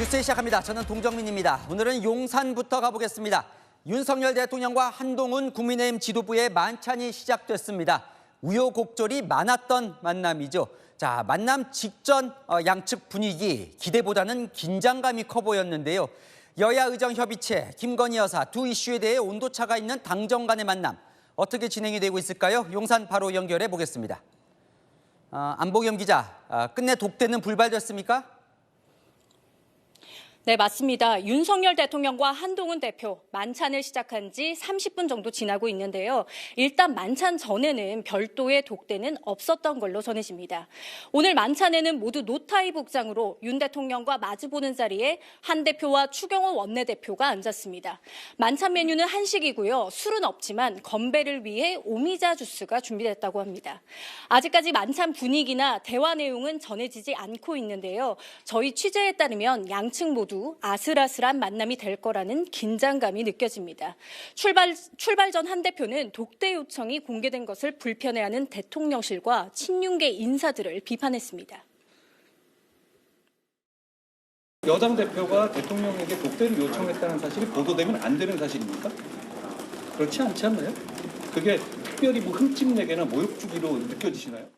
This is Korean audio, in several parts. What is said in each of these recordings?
뉴스 시작합니다. 저는 동정민입니다. 오늘은 용산부터 가보겠습니다. 윤석열 대통령과 한동훈 국민의힘 지도부의 만찬이 시작됐습니다. 우여곡절이 많았던 만남이죠. 자, 만남 직전 양측 분위기 기대보다는 긴장감이 커 보였는데요. 여야 의정협의체, 김건희 여사 두 이슈에 대해 온도차가 있는 당정 간의 만남 어떻게 진행이 되고 있을까요? 용산 바로 연결해 보겠습니다. 안보겸 기자, 끝내 독대는 불발됐습니까? 네, 맞습니다. 윤석열 대통령과 한동훈 대표 만찬을 시작한 지 30분 정도 지나고 있는데요. 일단 만찬 전에는 별도의 독대는 없었던 걸로 전해집니다. 오늘 만찬에는 모두 노타이 복장으로 윤 대통령과 마주보는 자리에 한 대표와 추경호 원내대표가 앉았습니다. 만찬 메뉴는 한식이고요. 술은 없지만 건배를 위해 오미자 주스가 준비됐다고 합니다. 아직까지 만찬 분위기나 대화 내용은 전해지지 않고 있는데요. 저희 취재에 따르면 양측 모두 아슬아슬한 만남이 될 거라는 긴장감이 느껴집니다. 출발 전 한 대표는 독대 요청이 공개된 것을 불편해하는 대통령실과 친윤계 인사들을 비판했습니다. 여당 대표가 대통령에게 독대를 요청했다는 사실이 보도되면 안 되는 사실입니까? 그렇지 않지 않나요? 그게 특별히 뭐 흠집내거나 모욕 주기로 느껴지시나요?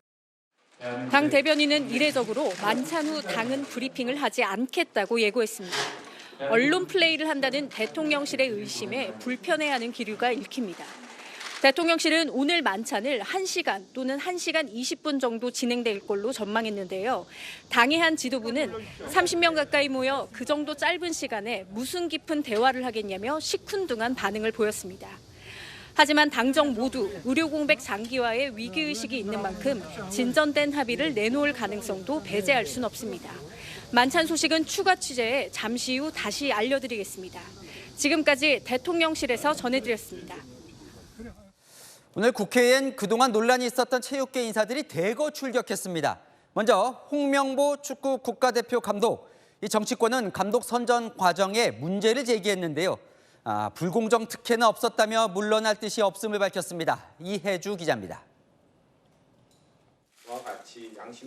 당 대변인은 이례적으로 만찬 후 당은 브리핑을 하지 않겠다고 예고했습니다. 언론 플레이를 한다는 대통령실의 의심에 불편해하는 기류가 읽힙니다. 대통령실은 오늘 만찬을 1시간 또는 1시간 20분 정도 진행될 걸로 전망했는데요. 당의 한 지도부는 30명 가까이 모여 그 정도 짧은 시간에 무슨 깊은 대화를 하겠냐며 시큰둥한 반응을 보였습니다. 하지만 당정 모두 의료 공백 장기화에 위기의식이 있는 만큼 진전된 합의를 내놓을 가능성도 배제할 순 없습니다. 만찬 소식은 추가 취재에 잠시 후 다시 알려드리겠습니다. 지금까지 대통령실에서 전해드렸습니다. 오늘 국회엔 그동안 논란이 있었던 체육계 인사들이 대거 출격했습니다. 먼저 홍명보 축구 국가대표 감독. 이 정치권은 감독 선전 과정에 문제를 제기했는데요. 불공정 특혜는 없었다며 물러날 뜻이 없음을 밝혔습니다. 이혜주 기자입니다.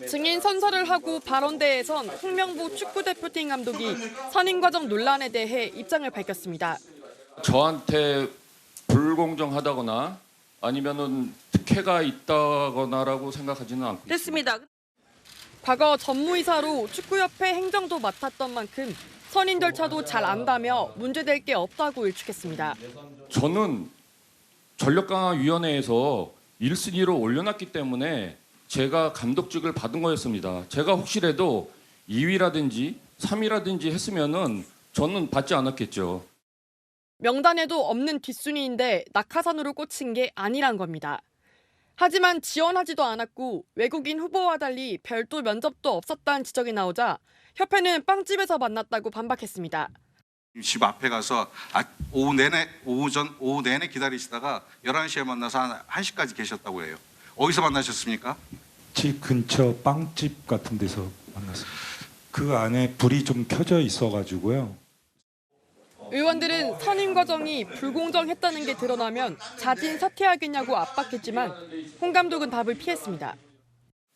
증인 선서를 하고 발언대에선 홍명보 축구대표팀 감독이 선임 과정 논란에 대해 입장을 밝혔습니다. 저한테 불공정하다거나 아니면은 특혜가 있다거나라고 생각하지는 않고 됐습니다. 과거 전무이사로 축구협회 행정도 맡았던 만큼 선임 절차도 잘 안다며 문제될 게 없다고 일축했습니다. 저는 전력강화위원회에서 1순위로 올려놨기 때문에 제가 감독직을 받은 거였습니다. 제가 혹시라도 2위라든지 3위라든지 했으면은 저는 받지 않았겠죠. 명단에도 없는 뒷순위인데 낙하산으로 꽂힌 게 아니란 겁니다. 하지만 지원하지도 않았고 외국인 후보와 달리 별도 면접도 없었다는 지적이 나오자 협회는 빵집에서 만났다고 반박했습니다. 집 앞에 가서 오후 내내 기다리시다가 11시에 만나서 한 1시까지 계셨다고 해요. 어디서 만나셨습니까? 집 근처 빵집 같은 데서 만났습니다. 그 안에 불이 좀 켜져 있어가지고요. 의원들은 선임 과정이 불공정했다는 게 드러나면 자진 사퇴하겠냐고 압박했지만 홍 감독은 답을 피했습니다.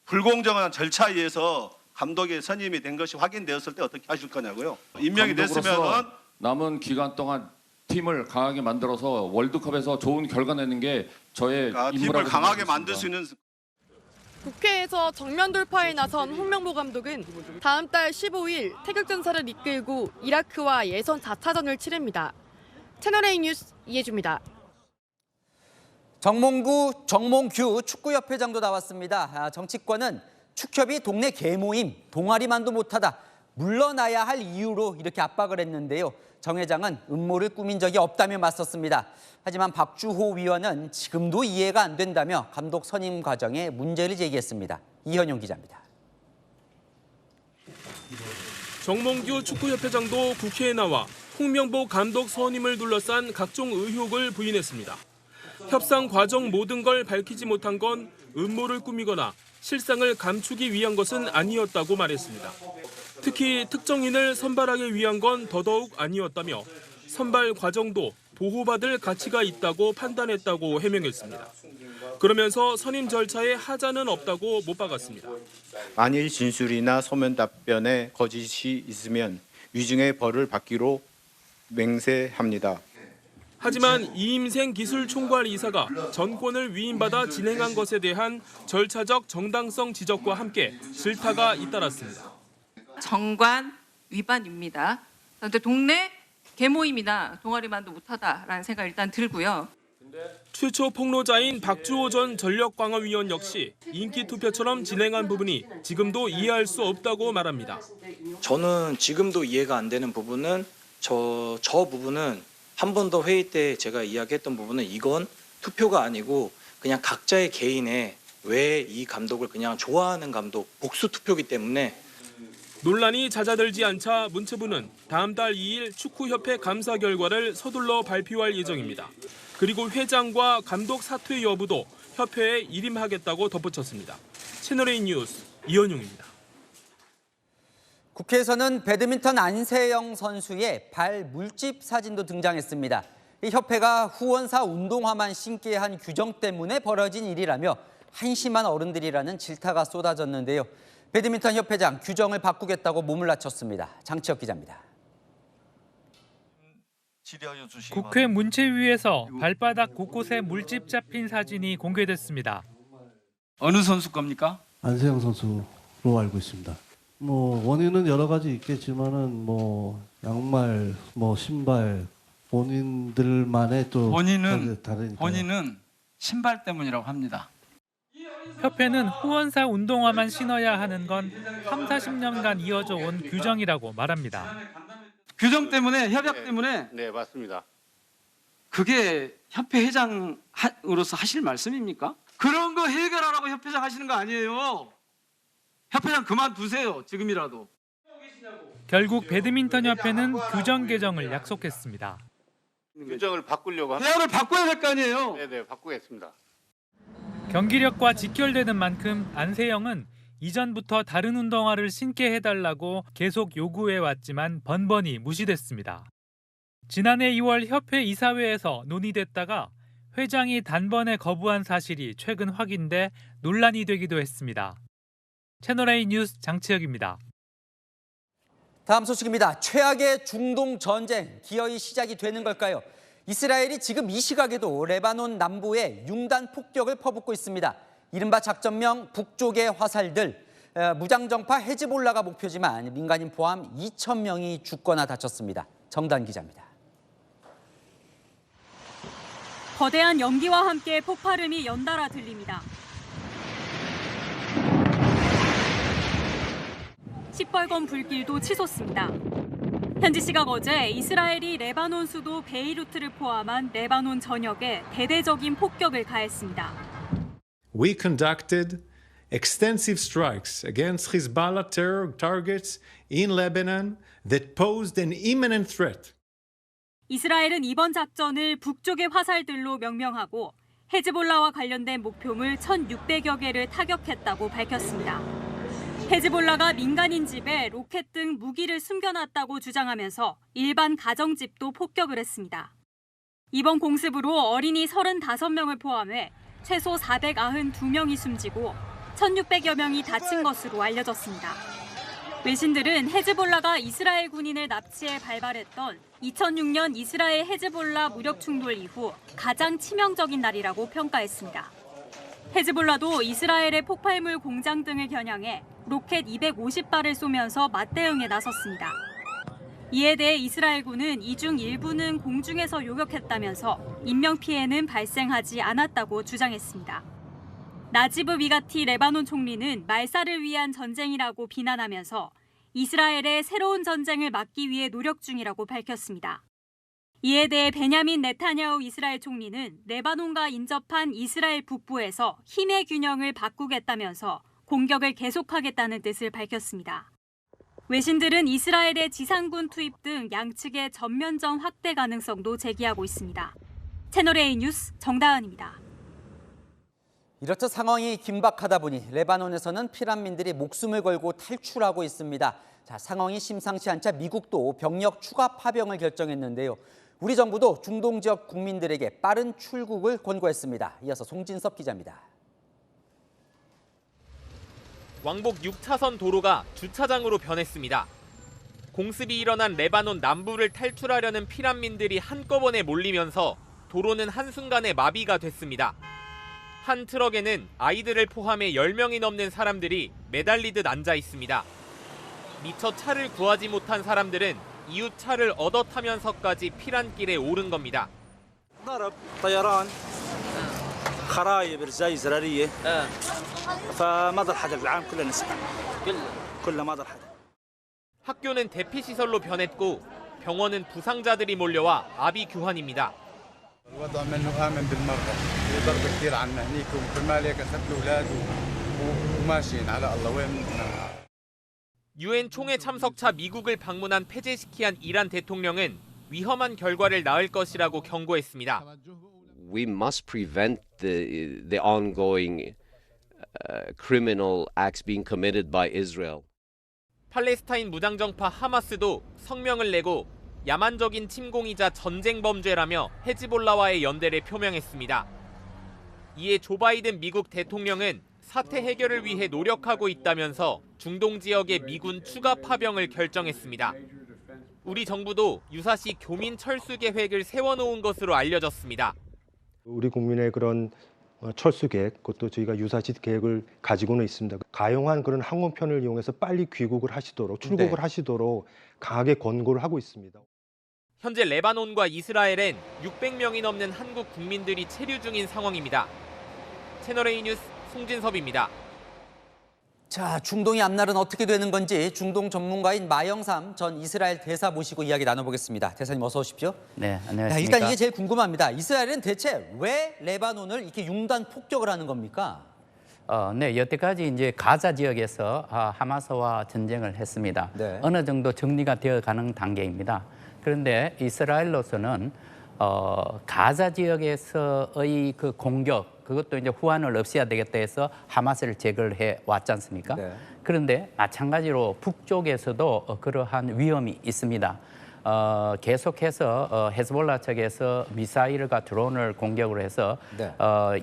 불공정한 절차에 의해서 감독의 선임이 된 것이 확인되었을 때 어떻게 하실 거냐고요. 임명이 됐으면 남은 기간 동안 팀을 강하게 만들어서 월드컵에서 좋은 결과 내는 게 저의 임무라고 팀을 강하게 생각했습니다. 만들 수 있는 국회에서 정면 돌파에 나선 홍명보 감독은 다음 달 15일 태극전사를 이끌고 이라크와 예선 4차전을 치릅니다. 채널A 뉴스 이혜주입니다. 정몽규 축구협회장도 나왔습니다. 정치권은 축협이 동네 개모임, 동아리만도 못하다, 물러나야 할 이유로 이렇게 압박을 했는데요. 정 회장은 음모를 꾸민 적이 없다며 맞섰습니다. 하지만 박주호 위원은 지금도 이해가 안 된다며 감독 선임 과정에 문제를 제기했습니다. 이현용 기자입니다. 정몽규 축구협회장도 국회에 나와 홍명보 감독 선임을 둘러싼 각종 의혹을 부인했습니다. 협상 과정 모든 걸 밝히지 못한 건 음모를 꾸미거나 실상을 감추기 위한 것은 아니었다고 말했습니다. 특히 특정인을 선발하기 위한 건 더더욱 아니었다며 선발 과정도 보호받을 가치가 있다고 판단했다고 해명했습니다. 그러면서 선임 절차에 하자는 없다고 못 박았습니다. 만일 진술이나 서면 답변에 거짓이 있으면 위증의 벌을 받기로 맹세합니다. 하지만 이임생 기술총괄 이사가 전권을 위임받아 진행한 것에 대한 절차적 정당성 지적과 함께 질타가 잇따랐습니다. 정관 위반입니다. 그런데 동네 계모임이나 동아리만도 못하다라는 생각 일단 들고요. 최초 폭로자인 박주호 전 전력광화위원 역시 인기 투표처럼 진행한 부분이 지금도 이해할 수 없다고 말합니다. 저는 지금도 이해가 안 되는 부분은 저 부분은 한 번 더 회의 때 제가 이야기했던 부분은 이건 투표가 아니고 그냥 각자의 개인의 왜 이 감독을 그냥 좋아하는 감독 복수 투표기 때문에 논란이 잦아들지 않자 문체부는 다음 달 2일 축구협회 감사 결과를 서둘러 발표할 예정입니다. 그리고 회장과 감독 사퇴 여부도 협회에 일임하겠다고 덧붙였습니다. 채널A 뉴스 이현용입니다. 국회에서는 배드민턴 안세영 선수의 발 물집 사진도 등장했습니다. 이 협회가 후원사 운동화만 신게 한 규정 때문에 벌어진 일이라며 한심한 어른들이라는 질타가 쏟아졌는데요. 배드민턴 협회장 규정을 바꾸겠다고 몸을 낮췄습니다. 장치혁 기자입니다. 국회 문체위에서 발바닥 곳곳에 물집 잡힌 사진이 공개됐습니다. 어느 선수 겁니까? 안세영 선수로 알고 있습니다. 원인은 여러 가지 있겠지만은 양말, 신발 본인들만의 또 본인은 신발 때문이라고 합니다. 협회는 후원사 운동화만 신어야 하는 건 3, 40년간 이어져 온 규정이라고 말합니다. 규정 때문에 협약 때문에 네, 맞습니다. 그게 협회 회장으로서 하실 말씀입니까? 그런 거 해결하라고 협회장 하시는 거 아니에요. 협회장 그만두세요. 지금이라도. 결국 배드민턴 협회는 규정 개정을 약속했습니다. 규정을 바꾸려고 합니다. 대화를 바꿔야 될 거 아니에요. 네, 바꾸겠습니다. 경기력과 직결되는 만큼 안세영은 이전부터 다른 운동화를 신게 해달라고 계속 요구해왔지만 번번이 무시됐습니다. 지난해 2월 협회 이사회에서 논의됐다가 회장이 단번에 거부한 사실이 최근 확인돼 논란이 되기도 했습니다. 채널A 뉴스 장치혁입니다. 다음 소식입니다. 최악의 중동 전쟁 기어이 시작이 되는 걸까요? 이스라엘이 지금 이 시각에도 레바논 남부에 융단 폭격을 퍼붓고 있습니다. 이른바 작전명 북쪽의 화살들, 무장정파 헤즈볼라가 목표지만 민간인 포함 2,000명이 죽거나 다쳤습니다. 정단 기자입니다. 거대한 연기와 함께 폭발음이 연달아 들립니다. 시뻘건 불길도 치솟습니다. 현지 시각 어제 이스라엘이 레바논 수도 베이루트를 포함한 레바논 전역에 대대적인 폭격을 가했습니다. We conducted extensive strikes against Hezbollah terror targets in Lebanon that posed an imminent threat. 이스라엘은 이번 작전을 북쪽의 화살들로 명명하고 헤즈볼라와 관련된 목표물 1,600여 개를 타격했다고 밝혔습니다. 헤즈볼라가 민간인 집에 로켓 등 무기를 숨겨놨다고 주장하면서 일반 가정집도 폭격을 했습니다. 이번 공습으로 어린이 35명을 포함해 최소 492명이 숨지고 1,600여 명이 다친 것으로 알려졌습니다. 외신들은 헤즈볼라가 이스라엘 군인을 납치해 발발했던 2006년 이스라엘 헤즈볼라 무력 충돌 이후 가장 치명적인 날이라고 평가했습니다. 헤즈볼라도 이스라엘의 폭발물 공장 등을 겨냥해 로켓 250발을 쏘면서 맞대응에 나섰습니다. 이에 대해 이스라엘군은 이 중 일부는 공중에서 요격했다면서 인명피해는 발생하지 않았다고 주장했습니다. 나지브 미가티 레바논 총리는 말살을 위한 전쟁이라고 비난하면서 이스라엘의 새로운 전쟁을 막기 위해 노력 중이라고 밝혔습니다. 이에 대해 베냐민 네타냐후 이스라엘 총리는 레바논과 인접한 이스라엘 북부에서 힘의 균형을 바꾸겠다면서 공격을 계속하겠다는 뜻을 밝혔습니다. 외신들은 이스라엘의 지상군 투입 등 양측의 전면전 확대 가능성도 제기하고 있습니다. 채널A 뉴스 정다은입니다. 이렇듯 상황이 긴박하다 보니 레바논에서는 피난민들이 목숨을 걸고 탈출하고 있습니다. 상황이 심상치 않자 미국도 병력 추가 파병을 결정했는데요. 우리 정부도 중동 지역 국민들에게 빠른 출국을 권고했습니다. 이어서 송진섭 기자입니다. 왕복 6차선 도로가 주차장으로 변했습니다. 공습이 일어난 레바논 남부를 탈출하려는 피난민들이 한꺼번에 몰리면서 도로는 한순간에 마비가 됐습니다. 한 트럭에는 아이들을 포함해 10명이 넘는 사람들이 매달리듯 앉아 있습니다. 미처 차를 구하지 못한 사람들은 이웃 차를 얻어 타면서까지 피난길에 오른 겁니다. ضرب طيران خرايب رزاي زراريه فما ضل حدا بالعالم كله نسمع كله ما ضل حدا. 학교는 대피 시설로 변했고 병원은 부상자들이 몰려와 아비 규환입니다. الوضع منه آمن بالمرة، ضرب كثير عنا هنيك وكل ما عليك أخذت الأولاد وماشيين على الله وين. 유엔 총회 참석차 미국을 방문한 페제시키안 이란 대통령은 위험한 결과를 낳을 것이라고 경고했습니다. We must prevent the ongoing criminal acts being committed by Israel. 팔레스타인 무장정파 하마스도 성명을 내고 야만적인 침공이자 전쟁 범죄라며 헤즈볼라와의 연대를 표명했습니다. 이에 조 바이든 미국 대통령은 사태 해결을 위해 노력하고 있다면서 중동 지역의 미군 추가 파병을 결정했습니다. 우리 정부도 유사시 교민 철수 계획을 세워놓은 것으로 알려졌습니다. 우리 국민의 그런 철수 계획, 그것도 저희가 유사시 계획을 가지고는 있습니다. 가용한 그런 항공편을 이용해서 빨리 귀국을 하시도록, 출국을 하시도록 강하게 권고를 하고 있습니다. 현재 레바논과 이스라엘엔 600명이 넘는 한국 국민들이 체류 중인 상황입니다. 채널A 뉴스 송진섭입니다. 자, 중동의 앞날은 어떻게 되는 건지 중동 전문가인 마영삼 전 이스라엘 대사 모시고 이야기 나눠보겠습니다. 대사님 어서 오십시오. 네, 안녕하십니까. 일단 이게 제일 궁금합니다. 이스라엘은 대체 왜 레바논을 이렇게 융단 폭격을 하는 겁니까? 네, 여태까지 이제 가자 지역에서 하마스와 전쟁을 했습니다. 네. 어느 정도 정리가 되어가는 단계입니다. 그런데 이스라엘로서는 가자 지역에서의 그 공격, 그것도 이제 후환을 없애야 되겠다 해서 하마스를 제거를 해 왔지 않습니까? 네. 그런데 마찬가지로 북쪽에서도 그러한 위험이 있습니다. 계속해서 헤즈볼라 측에서 미사일과 드론을 공격을 해서 네.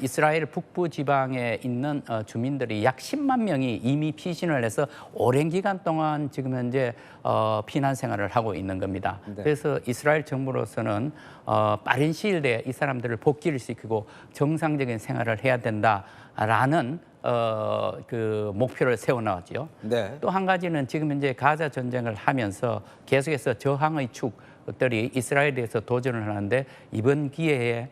이스라엘 북부 지방에 있는 주민들이 약 10만 명이 이미 피신을 해서 오랜 기간 동안 지금 현재 피난 생활을 하고 있는 겁니다. 네. 그래서 이스라엘 정부로서는 빠른 시일 내에 이 사람들을 복귀를 시키고 정상적인 생활을 해야 된다라는 그 목표를 세워나왔죠. 네. 또 한 가지는 지금 현재 가자 전쟁을 하면서 계속해서 저항의 축들이 이스라엘에서 도전을 하는데 이번 기회에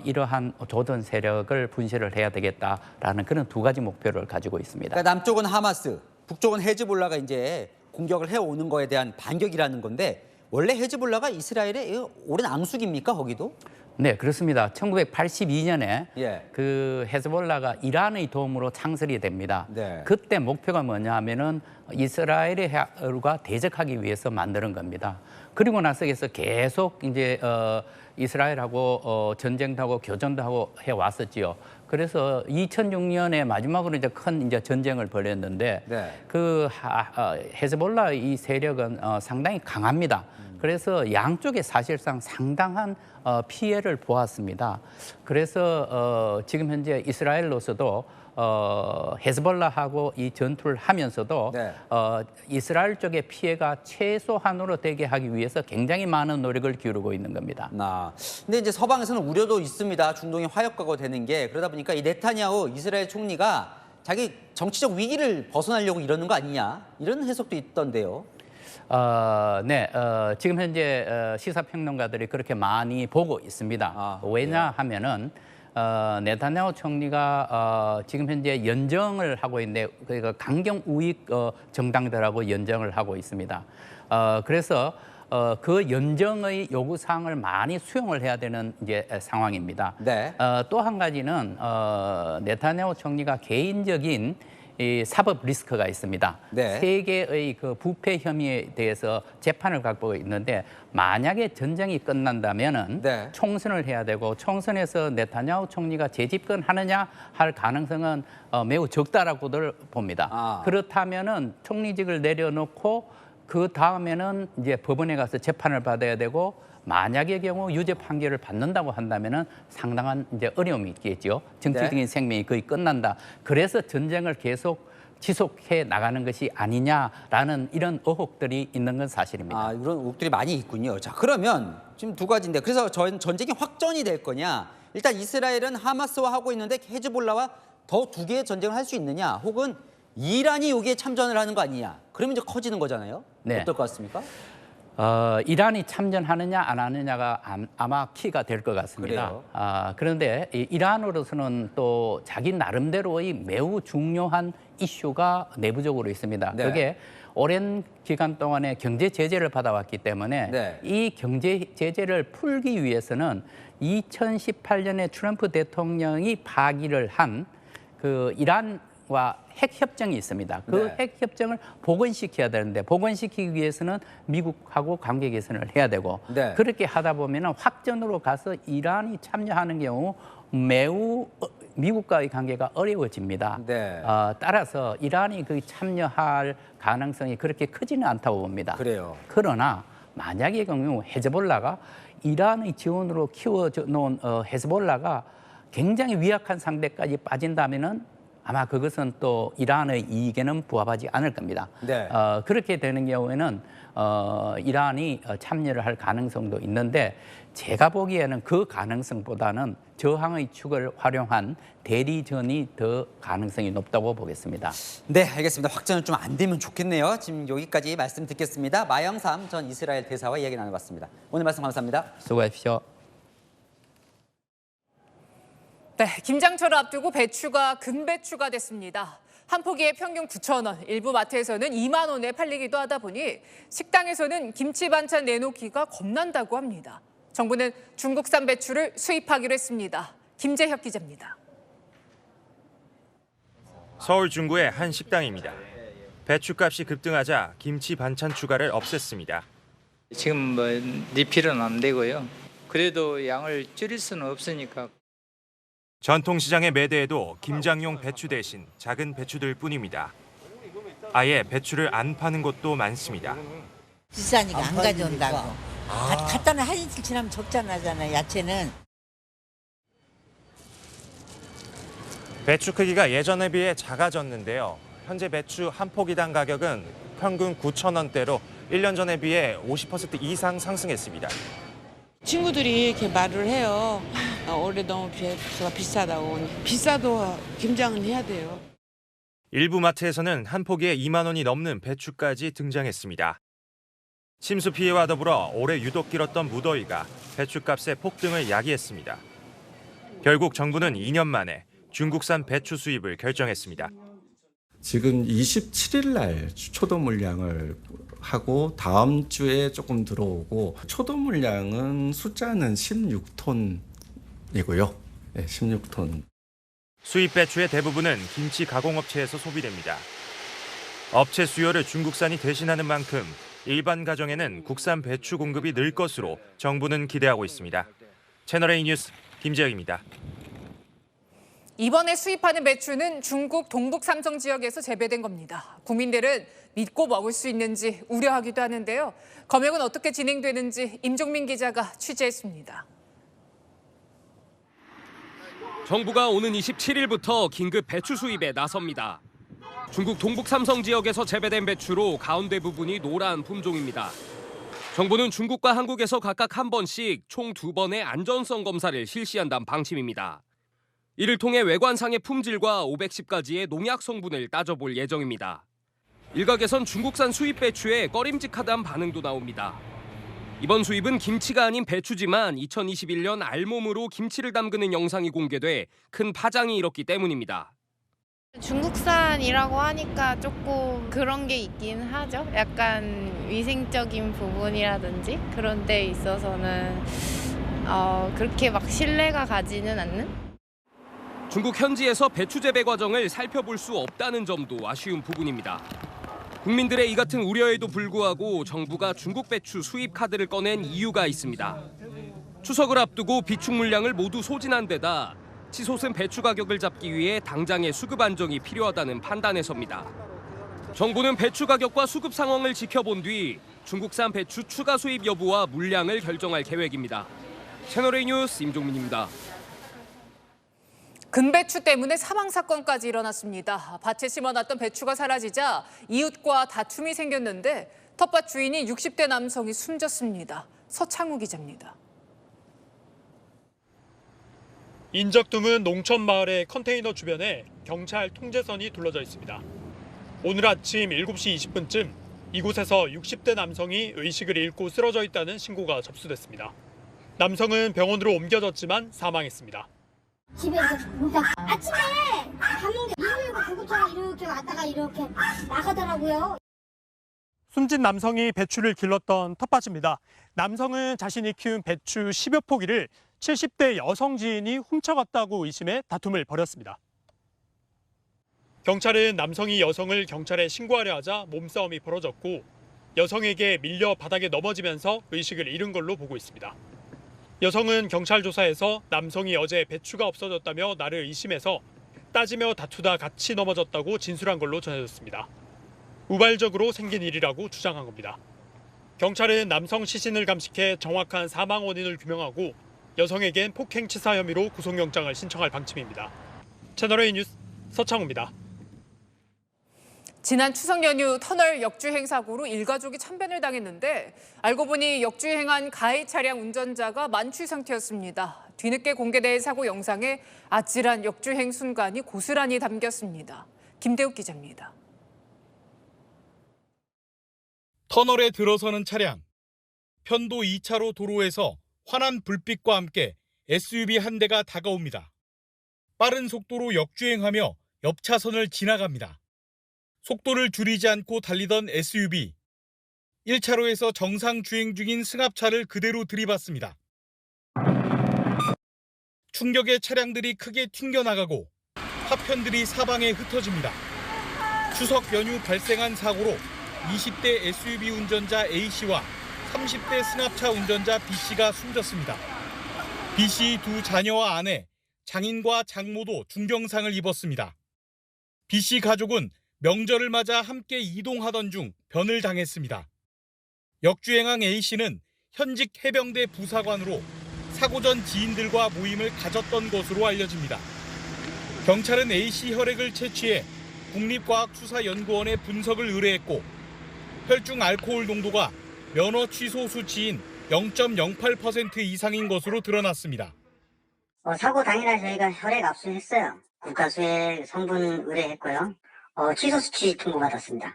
이러한 조던 세력을 분실을 해야 되겠다라는 그런 두 가지 목표를 가지고 있습니다. 그러니까 남쪽은 하마스, 북쪽은 헤즈볼라가 이제 공격을 해오는 거에 대한 반격이라는 건데 원래 헤즈볼라가 이스라엘의 오랜 앙숙입니까, 거기도? 네, 그렇습니다. 1982년에 예. 그 헤즈볼라가 이란의 도움으로 창설이 됩니다. 네. 그때 목표가 뭐냐 하면은 이스라엘과 대적하기 위해서 만드는 겁니다. 그리고 나서에서 계속 이제 이스라엘하고 전쟁도 하고 교전도 하고 해 왔었지요. 그래서 2006년에 마지막으로 이제 큰 이제 전쟁을 벌였는데 네. 그 헤즈볼라 이 세력은 상당히 강합니다. 그래서 양쪽에 사실상 상당한 피해를 보았습니다. 그래서 지금 현재 이스라엘로서도 헤즈볼라하고 이 전투를 하면서도 네. 이스라엘 쪽의 피해가 최소한으로 되게 하기 위해서 굉장히 많은 노력을 기울이고 있는 겁니다. 근데 이제 서방에서는 우려도 있습니다. 중동이 화약과가 되는 게 그러다 보니까 이 네타냐후 이스라엘 총리가 자기 정치적 위기를 벗어나려고 이러는 거 아니냐 이런 해석도 있던데요. 네, 지금 현재 시사평론가들이 그렇게 많이 보고 있습니다. 왜냐하면은 네타냐후 총리가 지금 현재 연정을 하고 있는데 그러니까 강경 우익 정당들하고 연정을 하고 있습니다. 그래서 그 연정의 요구 사항을 많이 수용을 해야 되는 이제 상황입니다. 네. 또 한 가지는 네타냐후 총리가 개인적인 이 사법 리스크가 있습니다. 네. 세 개의 그 부패 혐의에 대해서 재판을 갖고 있는데 만약에 전쟁이 끝난다면은 네. 총선을 해야 되고 총선에서 네타냐후 총리가 재집권하느냐 할 가능성은 매우 적다라고들 봅니다. 그렇다면은 총리직을 내려놓고 그 다음에는 이제 법원에 가서 재판을 받아야 되고 만약의 경우 유죄 판결을 받는다고 한다면은 상당한 이제 어려움이 있겠죠. 정치적인 네. 생명이 거의 끝난다. 그래서 전쟁을 계속 지속해 나가는 것이 아니냐라는 이런 의혹들이 있는 건 사실입니다. 아, 이런 의혹들이 많이 있군요. 자, 그러면 지금 두 가지인데 그래서 전쟁이 확전이 될 거냐? 일단 이스라엘은 하마스와 하고 있는데 헤즈볼라와 더 두 개의 전쟁을 할 수 있느냐? 혹은 이란이 여기에 참전을 하는 거 아니냐? 그러면 이제 커지는 거잖아요. 네. 어떨 것 같습니까? 이란이 참전하느냐 안 하느냐가 아마 키가 될 것 같습니다. 그래요? 그런데 이란으로서는 또 자기 나름대로의 매우 중요한 이슈가 내부적으로 있습니다. 네. 그게 오랜 기간 동안에 경제 제재를 받아왔기 때문에 네. 이 경제 제재를 풀기 위해서는 2018년에 트럼프 대통령이 파기를 한 그 이란과 핵협정이 있습니다. 그 네. 핵협정을 복원시켜야 되는데 복원시키기 위해서는 미국하고 관계 개선을 해야 되고 네. 그렇게 하다 보면 확전으로 가서 이란이 참여하는 경우 매우 미국과의 관계가 어려워집니다. 네. 따라서 이란이 그 참여할 가능성이 그렇게 크지는 않다고 봅니다. 그래요. 그러나 만약의 경우 헤즈볼라가 이란의 지원으로 키워놓은 헤즈볼라가 굉장히 위약한 상태까지 빠진다면은 아마 그것은 또 이란의 이익에는 부합하지 않을 겁니다. 네. 그렇게 되는 경우에는 이란이 참여를 할 가능성도 있는데 제가 보기에는 그 가능성보다는 저항의 축을 활용한 대리전이 더 가능성이 높다고 보겠습니다. 네, 알겠습니다. 확전은 좀 안 되면 좋겠네요. 지금 여기까지 말씀 듣겠습니다. 마영삼 전 이스라엘 대사와 이야기 나눠봤습니다. 오늘 말씀 감사합니다. 수고하십시오. 네, 김장철을 앞두고 배추가 금배추가 됐습니다. 한 포기에 평균 9,000원, 일부 마트에서는 2만 원에 팔리기도 하다 보니 식당에서는 김치 반찬 내놓기가 겁난다고 합니다. 정부는 중국산 배추를 수입하기로 했습니다. 김재혁 기자입니다. 서울 중구의 한 식당입니다. 배추값이 급등하자 김치 반찬 추가를 없앴습니다. 지금 뭐 리필은 안 되고요. 그래도 양을 줄일 수는 없으니까. 전통시장의 매대에도 김장용 배추 대신 작은 배추들 뿐입니다. 아예 배추를 안 파는 곳도 많습니다. 비싸니까 안 가져온다고. 갖다 는 한 이틀 지나면 적잖아요, 야채는. 배추 크기가 예전에 비해 작아졌는데요. 현재 배추 한 포기당 가격은 평균 9,000원대로 1년 전에 비해 50% 이상 상승했습니다. 친구들이 이렇게 말을 해요. 올해 너무 배추가 비싸다고. 비싸도 김장은 해야 돼요. 일부 마트에서는 한 포기에 2만 원이 넘는 배추까지 등장했습니다. 침수 피해와 더불어 올해 유독 길었던 무더위가 배추값의 폭등을 야기했습니다. 결국 정부는 2년 만에 중국산 배추 수입을 결정했습니다. 지금 27일 날 초도 물량을 하고 다음 주에 조금 들어오고 초도 물량은 숫자는 16톤이고요. 네, 16톤. 수입 배추의 대부분은 김치 가공업체에서 소비됩니다. 업체 수요를 중국산이 대신하는 만큼 일반 가정에는 국산 배추 공급이 늘 것으로 정부는 기대하고 있습니다. 채널A 뉴스 김재혁입니다. 이번에 수입하는 배추는 중국 동북 삼성 지역에서 재배된 겁니다. 국민들은 믿고 먹을 수 있는지 우려하기도 하는데요. 검역은 어떻게 진행되는지 임종민 기자가 취재했습니다. 정부가 오는 27일부터 긴급 배추 수입에 나섭니다. 중국 동북 삼성 지역에서 재배된 배추로 가운데 부분이 노란 품종입니다. 정부는 중국과 한국에서 각각 한 번씩 총 2번의 안전성 검사를 실시한다는 방침입니다. 이를 통해 외관상의 품질과 510가지의 농약 성분을 따져볼 예정입니다. 일각에선 중국산 수입 배추에 꺼림직하다는 반응도 나옵니다. 이번 수입은 김치가 아닌 배추지만 2021년 알몸으로 김치를 담그는 영상이 공개돼 큰 파장이 일었기 때문입니다. 중국산이라고 하니까 조금 그런 게 있긴 하죠. 약간 위생적인 부분이라든지 그런 데 있어서는 그렇게 막 신뢰가 가지는 않는? 중국 현지에서 배추 재배 과정을 살펴볼 수 없다는 점도 아쉬운 부분입니다. 국민들의 이 같은 우려에도 불구하고 정부가 중국 배추 수입 카드를 꺼낸 이유가 있습니다. 추석을 앞두고 비축 물량을 모두 소진한 데다 치솟은 배추 가격을 잡기 위해 당장의 수급 안정이 필요하다는 판단에서입니다. 정부는 배추 가격과 수급 상황을 지켜본 뒤 중국산 배추 추가 수입 여부와 물량을 결정할 계획입니다. 채널A 뉴스 임종민입니다. 금배추 때문에 사망 사건까지 일어났습니다. 밭에 심어놨던 배추가 사라지자 이웃과 다툼이 생겼는데 텃밭 주인이 60대 남성이 숨졌습니다. 서창우 기자입니다. 인적 드문 농촌 마을의 컨테이너 주변에 경찰 통제선이 둘러져 있습니다. 오늘 아침 7시 20분쯤 이곳에서 60대 남성이 의식을 잃고 쓰러져 있다는 신고가 접수됐습니다. 남성은 병원으로 옮겨졌지만 사망했습니다. 집에서 아침에 밥 먹는데 119 구급차가 이렇게 왔다가 이렇게 나가더라고요. 숨진 남성이 배추를 길렀던 텃밭입니다. 남성은 자신이 키운 배추 10여 포기를 70대 여성 지인이 훔쳐갔다고 의심해 다툼을 벌였습니다. 경찰은 남성이 여성을 경찰에 신고하려 하자 몸싸움이 벌어졌고 여성에게 밀려 바닥에 넘어지면서 의식을 잃은 걸로 보고 있습니다. 여성은 경찰 조사에서 남성이 어제 배추가 없어졌다며 나를 의심해서 따지며 다투다 같이 넘어졌다고 진술한 걸로 전해졌습니다. 우발적으로 생긴 일이라고 주장한 겁니다. 경찰은 남성 시신을 감식해 정확한 사망 원인을 규명하고 여성에겐 폭행치사 혐의로 구속영장을 신청할 방침입니다. 채널A 뉴스 서창우입니다. 지난 추석 연휴 터널 역주행 사고로 일가족이 참변을 당했는데 알고 보니 역주행한 가해 차량 운전자가 만취 상태였습니다. 뒤늦게 공개된 사고 영상에 아찔한 역주행 순간이 고스란히 담겼습니다. 김대욱 기자입니다. 터널에 들어서는 차량. 편도 2차로 도로에서 환한 불빛과 함께 SUV 한 대가 다가옵니다. 빠른 속도로 역주행하며 옆 차선을 지나갑니다. 속도를 줄이지 않고 달리던 SUV. 1차로에서 정상 주행 중인 승합차를 그대로 들이받습니다. 충격에 차량들이 크게 튕겨나가고 파편들이 사방에 흩어집니다. 추석 연휴 발생한 사고로 20대 SUV 운전자 A씨와 30대 승합차 운전자 B씨가 숨졌습니다. B씨 두 자녀와 아내, 장인과 장모도 중경상을 입었습니다. B씨 가족은 명절을 맞아 함께 이동하던 중 변을 당했습니다. 역주행한 A씨는 현직 해병대 부사관으로 사고 전 지인들과 모임을 가졌던 것으로 알려집니다. 경찰은 A씨 혈액을 채취해 국립과학수사연구원에 분석을 의뢰했고 혈중 알코올 농도가 면허 취소 수치인 0.08% 이상인 것으로 드러났습니다. 사고 당일날 저희가 혈액 압수했어요. 국가수액 성분 의뢰했고요. 취소 수치 통보받았습니다.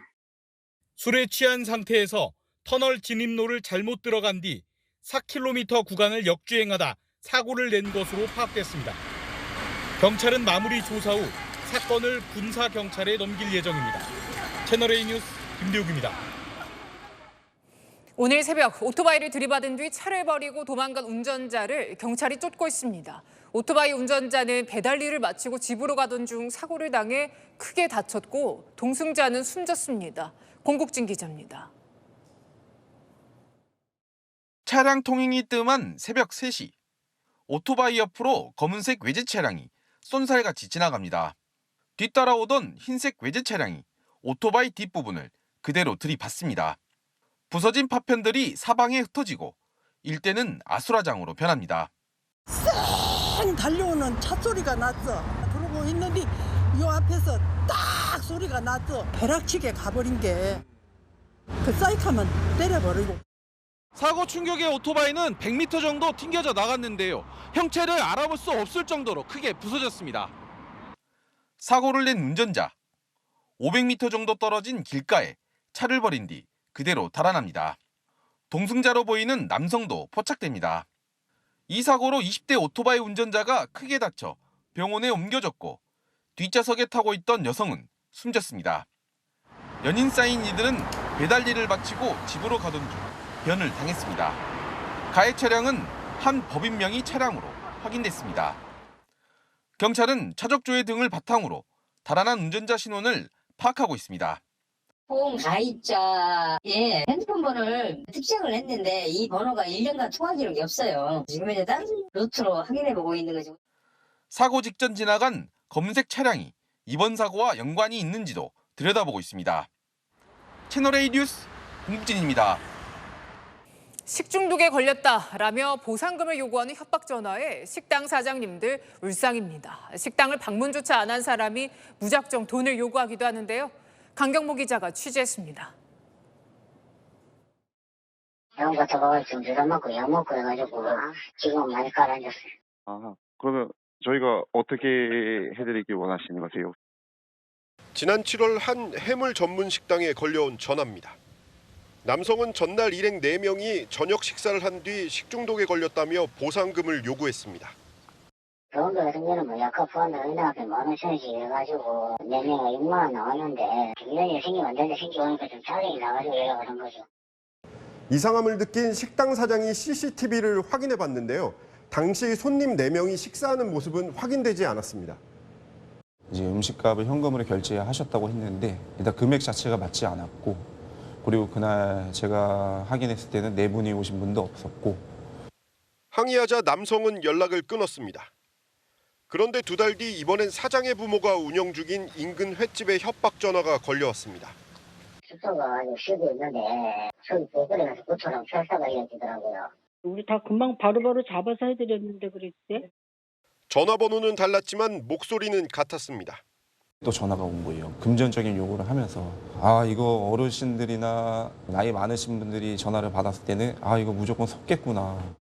술에 취한 상태에서 터널 진입로를 잘못 들어간 뒤 4km 구간을 역주행하다 사고를 낸 것으로 파악됐습니다. 경찰은 마무리 조사 후 사건을 군사경찰에 넘길 예정입니다. 채널A 뉴스 김대욱입니다. 오늘 새벽 오토바이를 들이받은 뒤 차를 버리고 도망간 운전자를 경찰이 쫓고 있습니다. 오토바이 운전자는 배달 일을 마치고 집으로 가던 중 사고를 당해 크게 다쳤고 동승자는 숨졌습니다. 공국진 기자입니다. 차량 통행이 뜸한 새벽 3시. 오토바이 옆으로 검은색 외제 차량이 쏜살같이 지나갑니다. 뒤따라오던 흰색 외제 차량이 오토바이 뒷부분을 그대로 들이받습니다. 부서진 파편들이 사방에 흩어지고 일대는 아수라장으로 변합니다. 쌩 달려오는 차 소리가 났어. 그러고 있는데 요 앞에서 딱 소리가 났어. 벼락치게 가버린 게 그 사이카만 때려버리고. 사고 충격의 오토바이는 100m 정도 튕겨져 나갔는데요. 형체를 알아볼 수 없을 정도로 크게 부서졌습니다. 사고를 낸 운전자. 500m 정도 떨어진 길가에 차를 버린 뒤 그대로 달아납니다. 동승자로 보이는 남성도 포착됩니다. 이 사고로 20대 오토바이 운전자가 크게 다쳐 병원에 옮겨졌고 뒷좌석에 타고 있던 여성은 숨졌습니다. 연인 쌓인 이들은 배달 일을 마치고 집으로 가던 중 변을 당했습니다. 가해 차량은 한 법인명의 차량으로 확인됐습니다. 경찰은 차적조회 등을 바탕으로 달아난 운전자 신원을 파악하고 있습니다. 보험 가입자의 핸드폰 번호를 특정을 했는데 이 번호가 1년간 통화 기록이 없어요. 지금 이제 다른 루트로 확인해보고 있는 거죠. 사고 직전 지나간 검은색 차량이 이번 사고와 연관이 있는지도 들여다보고 있습니다. 채널A 뉴스 공국진입니다. 식중독에 걸렸다라며 보상금을 요구하는 협박 전화에 식당 사장님들 울상입니다. 식당을 방문조차 안 한 사람이 무작정 돈을 요구하기도 하는데요. 강경모 기자가 취재했습니다. 약 같은 거 좀 주워먹고 약 먹고 해가지고 지금 많이 가라앉았어요. 아, 그러면 저희가 어떻게 해드리길 원하시는 거세요? 지난 7월 한 해물 전문 식당에 걸려온 전화입니다. 남성은 전날 일행 4명이 저녁 식사를 한 뒤 식중독에 걸렸다며 보상금을 요구했습니다. 병원비 같은 경우는 뭐 약값 포함해서 인당 앞에 10,000원씩 해가지고 4명이 6만 원 나왔는데 이런 일이 생기면 안 되는데 생기고 하니까 좀 짜증이 나가지고 연락을 한 거죠. 이상함을 느낀 식당 사장이 CCTV를 확인해 봤는데요. 당시 손님 4명이 식사하는 모습은 확인되지 않았습니다. 이제 음식값을 현금으로 결제하셨다고 했는데 일단 금액 자체가 맞지 않았고, 그리고 그날 제가 확인했을 때는 4분이 오신 분도 없었고. 항의하자 남성은 연락을 끊었습니다. 그런데 2달 뒤 이번엔 사장의 부모가 운영 중인 인근 횟집에 협박 전화가 걸려왔습니다. 숙소가 아직 쉬고 있는데 저기 보거리 가서 9,000원 철사가 이어지더라고요. 우리 다 금방 바로바로 잡아서 해드렸는데 그랬대? 전화번호는 달랐지만 목소리는 같았습니다. 또 전화가 온 거예요. 금전적인 요구를 하면서 이거 어르신들이나 나이 많으신 분들이 전화를 받았을 때는 이거 무조건 섞겠구나.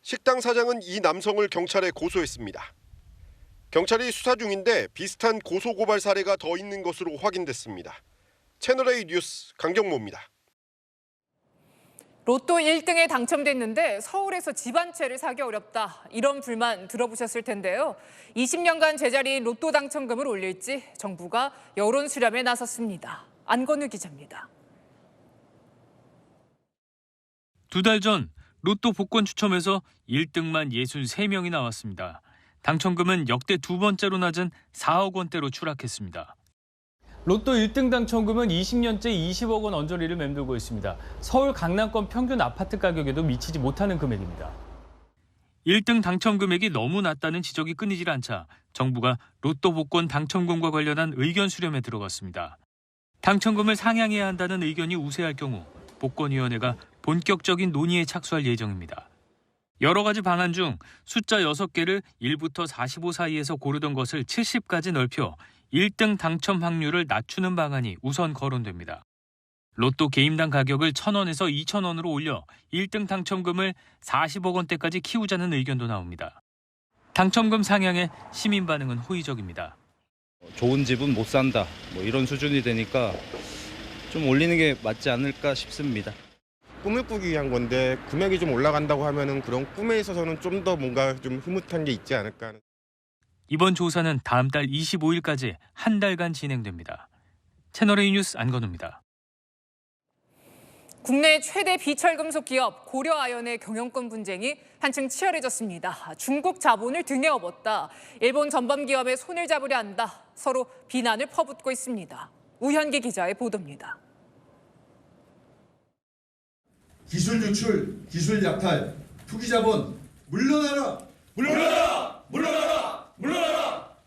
식당 사장은 이 남성을 경찰에 고소했습니다. 경찰이 수사 중인데 비슷한 고소고발 사례가 더 있는 것으로 확인됐습니다. 채널A 뉴스 강경모입니다. 로또 1등에 당첨됐는데 서울에서 집 한 채를 사기 어렵다. 이런 불만 들어보셨을 텐데요. 20년간 제자리인 로또 당첨금을 올릴지 정부가 여론 수렴에 나섰습니다. 안건우 기자입니다. 2달 전 로또 복권 추첨에서 1등만 63명이 나왔습니다. 당첨금은 역대 2번째로 낮은 4억 원대로 추락했습니다. 로또 1등 당첨금은 20년째 20억 원 언저리를 맴돌고 있습니다. 서울 강남권 평균 아파트 가격에도 미치지 못하는 금액입니다. 1등 당첨 금액이 너무 낮다는 지적이 끊이질 않자 정부가 로또 복권 당첨금과 관련한 의견 수렴에 들어갔습니다. 당첨금을 상향해야 한다는 의견이 우세할 경우 복권위원회가 본격적인 논의에 착수할 예정입니다. 여러 가지 방안 중 숫자 6개를 1부터 45 사이에서 고르던 것을 70까지 넓혀 1등 당첨 확률을 낮추는 방안이 우선 거론됩니다. 로또 개인당 가격을 1,000원에서 2,000원으로 올려 1등 당첨금을 40억 원대까지 키우자는 의견도 나옵니다. 당첨금 상향에 시민 반응은 호의적입니다. 좋은 집은 못 산다, 이런 수준이 되니까 좀 올리는 게 맞지 않을까 싶습니다. 꿈을 꾸기 위한 건데 금액이 좀 올라간다고 하면은 그런 꿈에 있어서는 좀 더 뭔가 좀 흐뭇한 게 있지 않을까. 이번 조사는 다음 달 25일까지 한 달간 진행됩니다. 채널A 뉴스 안건우입니다. 국내 최대 비철금속 기업 고려아연의 경영권 분쟁이 한층 치열해졌습니다. 중국 자본을 등에 업었다. 일본 전범 기업에 손을 잡으려 한다. 서로 비난을 퍼붓고 있습니다. 우현기 기자의 보도입니다. 기술 유출, 기술 약탈, 투기 자본 물러나라! 물러나라! 물러나라! 물러나라!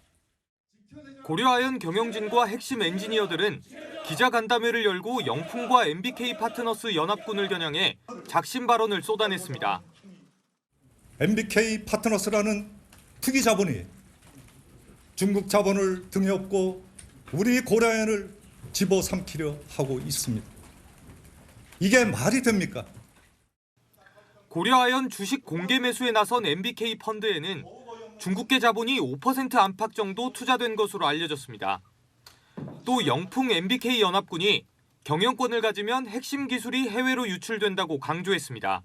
고려아연 경영진과 핵심 엔지니어들은 기자간담회를 열고 영풍과 MBK 파트너스 연합군을 겨냥해 작심 발언을 쏟아냈습니다. MBK 파트너스라는 투기 자본이 중국 자본을 등에 업고 우리 고려아연을 집어삼키려 하고 있습니다. 이게 말이 됩니까? 고려아연 주식 공개 매수에 나선 MBK 펀드에는 중국계 자본이 5% 안팎 정도 투자된 것으로 알려졌습니다. 또 영풍 MBK 연합군이 경영권을 가지면 핵심 기술이 해외로 유출된다고 강조했습니다.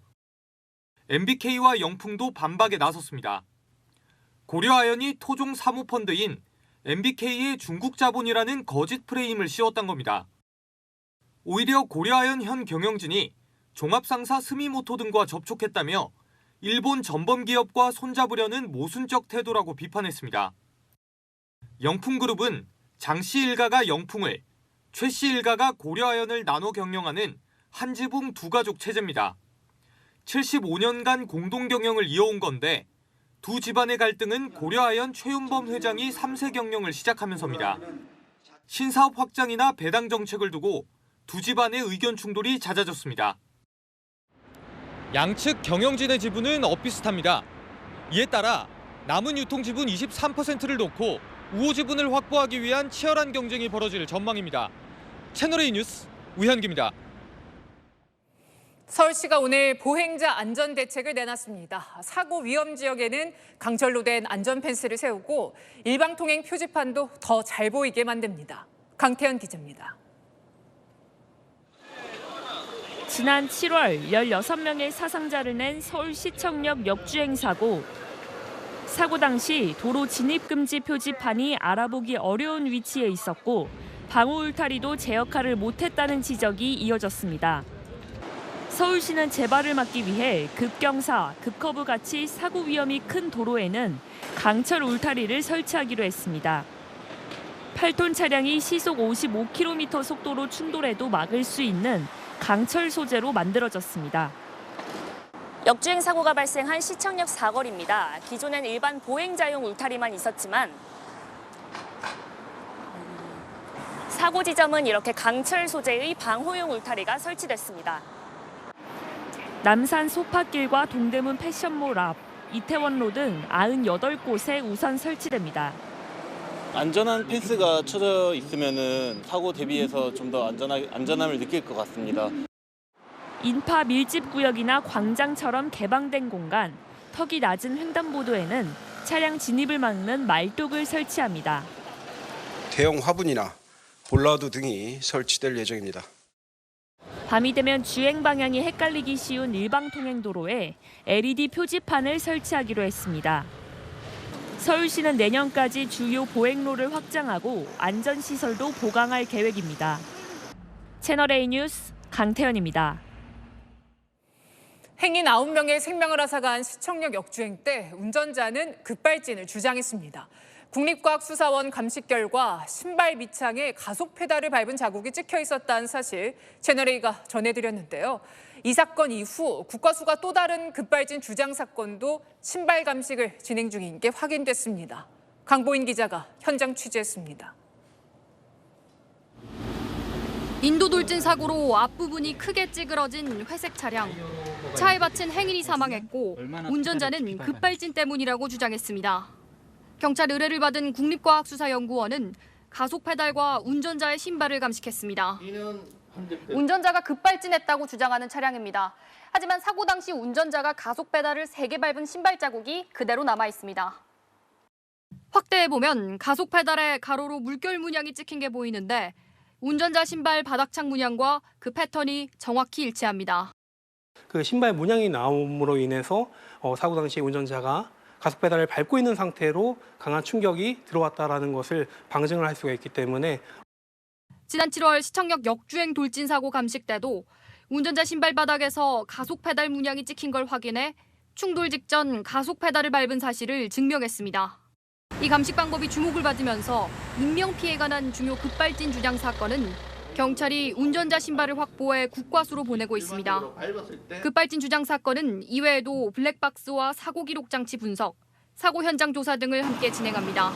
MBK와 영풍도 반박에 나섰습니다. 고려아연이 토종 사모펀드인 MBK의 중국 자본이라는 거짓 프레임을 씌웠던 겁니다. 오히려 고려아연 현 경영진이 종합상사 스미모토 등과 접촉했다며 일본 전범기업과 손잡으려는 모순적 태도라고 비판했습니다. 영풍그룹은 장 씨 일가가 영풍을, 최 씨 일가가 고려아연을 나눠 경영하는 한 지붕 두 가족 체제입니다. 75년간 공동 경영을 이어온 건데 두 집안의 갈등은 고려아연 최윤범 회장이 3세 경영을 시작하면서입니다. 신사업 확장이나 배당 정책을 두고 두 집안의 의견 충돌이 잦아졌습니다. 양측 경영진의 지분은 엇비슷합니다. 이에 따라 남은 유통 지분 23%를 놓고 우호 지분을 확보하기 위한 치열한 경쟁이 벌어질 전망입니다. 채널A 뉴스 우현기입니다. 서울시가 오늘 보행자 안전 대책을 내놨습니다. 사고 위험 지역에는 강철로 된 안전 펜스를 세우고 일방통행 표지판도 더 잘 보이게 만듭니다. 강태현 기자입니다. 지난 7월 16명의 사상자를 낸 서울시청역 역주행 사고. 사고 당시 도로 진입금지 표지판이 알아보기 어려운 위치에 있었고 방호 울타리도 제 역할을 못했다는 지적이 이어졌습니다. 서울시는 재발을 막기 위해 급경사, 급커브 같이 사고 위험이 큰 도로에는 강철 울타리를 설치하기로 했습니다. 8톤 차량이 시속 55km 속도로 충돌해도 막을 수 있는 강철 소재로 만들어졌습니다. 역주행 사고가 발생한 시청역 사거리입니다. 기존엔 일반 보행자용 울타리만 있었지만 사고 지점은 이렇게 강철 소재의 방호용 울타리가 설치됐습니다. 남산 소파길과 동대문 패션몰 앞, 이태원로 등 98곳에 우선 설치됩니다. 안전한 펜스가 쳐져 있으면은 사고 대비해서 좀 더 안전함을 느낄 것 같습니다. 인파 밀집 구역이나 광장처럼 개방된 공간, 턱이 낮은 횡단보도에는 차량 진입을 막는 말뚝을 설치합니다. 대형 화분이나 볼라드 등이 설치될 예정입니다. 밤이 되면 주행 방향이 헷갈리기 쉬운 일방통행 도로에 LED 표지판을 설치하기로 했습니다. 서울시는 내년까지 주요 보행로를 확장하고 안전시설도 보강할 계획입니다. 채널A 뉴스 강태현입니다. 행인 9명의 생명을 앗아간 시청역 역주행 때 운전자는 급발진을 주장했습니다. 국립과학수사원 감식 결과 신발 밑창에 가속 페달을 밟은 자국이 찍혀 있었다는 사실 채널A가 전해드렸는데요. 이 사건 이후 국과수가 또 다른 급발진 주장 사건도 신발 감식을 진행 중인 게 확인됐습니다. 강보인 기자가 현장 취재했습니다. 인도 돌진 사고로 앞부분이 크게 찌그러진 회색 차량. 차에 받친 행인이 사망했고 운전자는 급발진 때문이라고 주장했습니다. 경찰 의뢰를 받은 국립과학수사연구원은 가속 페달과 운전자의 신발을 감식했습니다. 운전자가 급발진했다고 주장하는 차량입니다. 하지만 사고 당시 운전자가 가속 페달을 3개 밟은 신발 자국이 그대로 남아 있습니다. 확대해보면 가속 페달에 가로로 물결 문양이 찍힌 게 보이는데 운전자 신발 바닥창 문양과 그 패턴이 정확히 일치합니다. 그 신발 문양이 나옴으로 인해서 사고 당시 운전자가 가속 페달을 밟고 있는 상태로 강한 충격이 들어왔다는 것을 방증을 할 수가 있기 때문에 지난 7월 시청역 역주행 돌진 사고 감식 때도 운전자 신발 바닥에서 가속 페달 문양이 찍힌 걸 확인해 충돌 직전 가속 페달을 밟은 사실을 증명했습니다. 이 감식 방법이 주목을 받으면서 인명피해가 난 중요 급발진 주장 사건은 경찰이 운전자 신발을 확보해 국과수로 보내고 있습니다. 급발진 주장 사건은 이외에도 블랙박스와 사고 기록 장치 분석, 사고 현장 조사 등을 함께 진행합니다.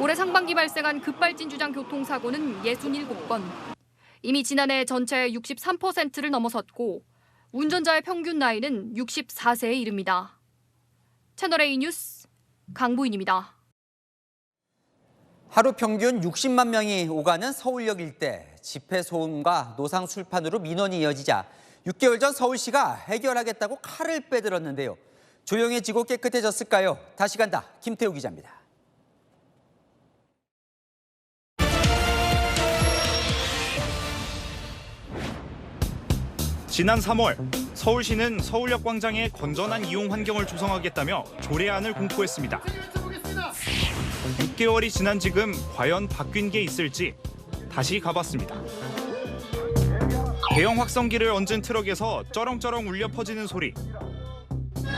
올해 상반기 발생한 급발진 주장 교통사고는 67건. 이미 지난해 전체의 63%를 넘어섰고 운전자의 평균 나이는 64세에 이릅니다. 채널A 뉴스 강보인입니다. 하루 평균 60만 명이 오가는 서울역 일대, 집회 소음과 노상 술판으로 민원이 이어지자 6개월 전 서울시가 해결하겠다고 칼을 빼들었는데요. 조용해지고 깨끗해졌을까요? 다시 간다. 김태우 기자입니다. 지난 3월 서울시는 서울역 광장에 건전한 이용 환경을 조성하겠다며 조례안을 공포했습니다. 6개월이 지난 지금 과연 바뀐 게 있을지 다시 가봤습니다. 대형 확성기를 얹은 트럭에서 쩌렁쩌렁 울려 퍼지는 소리.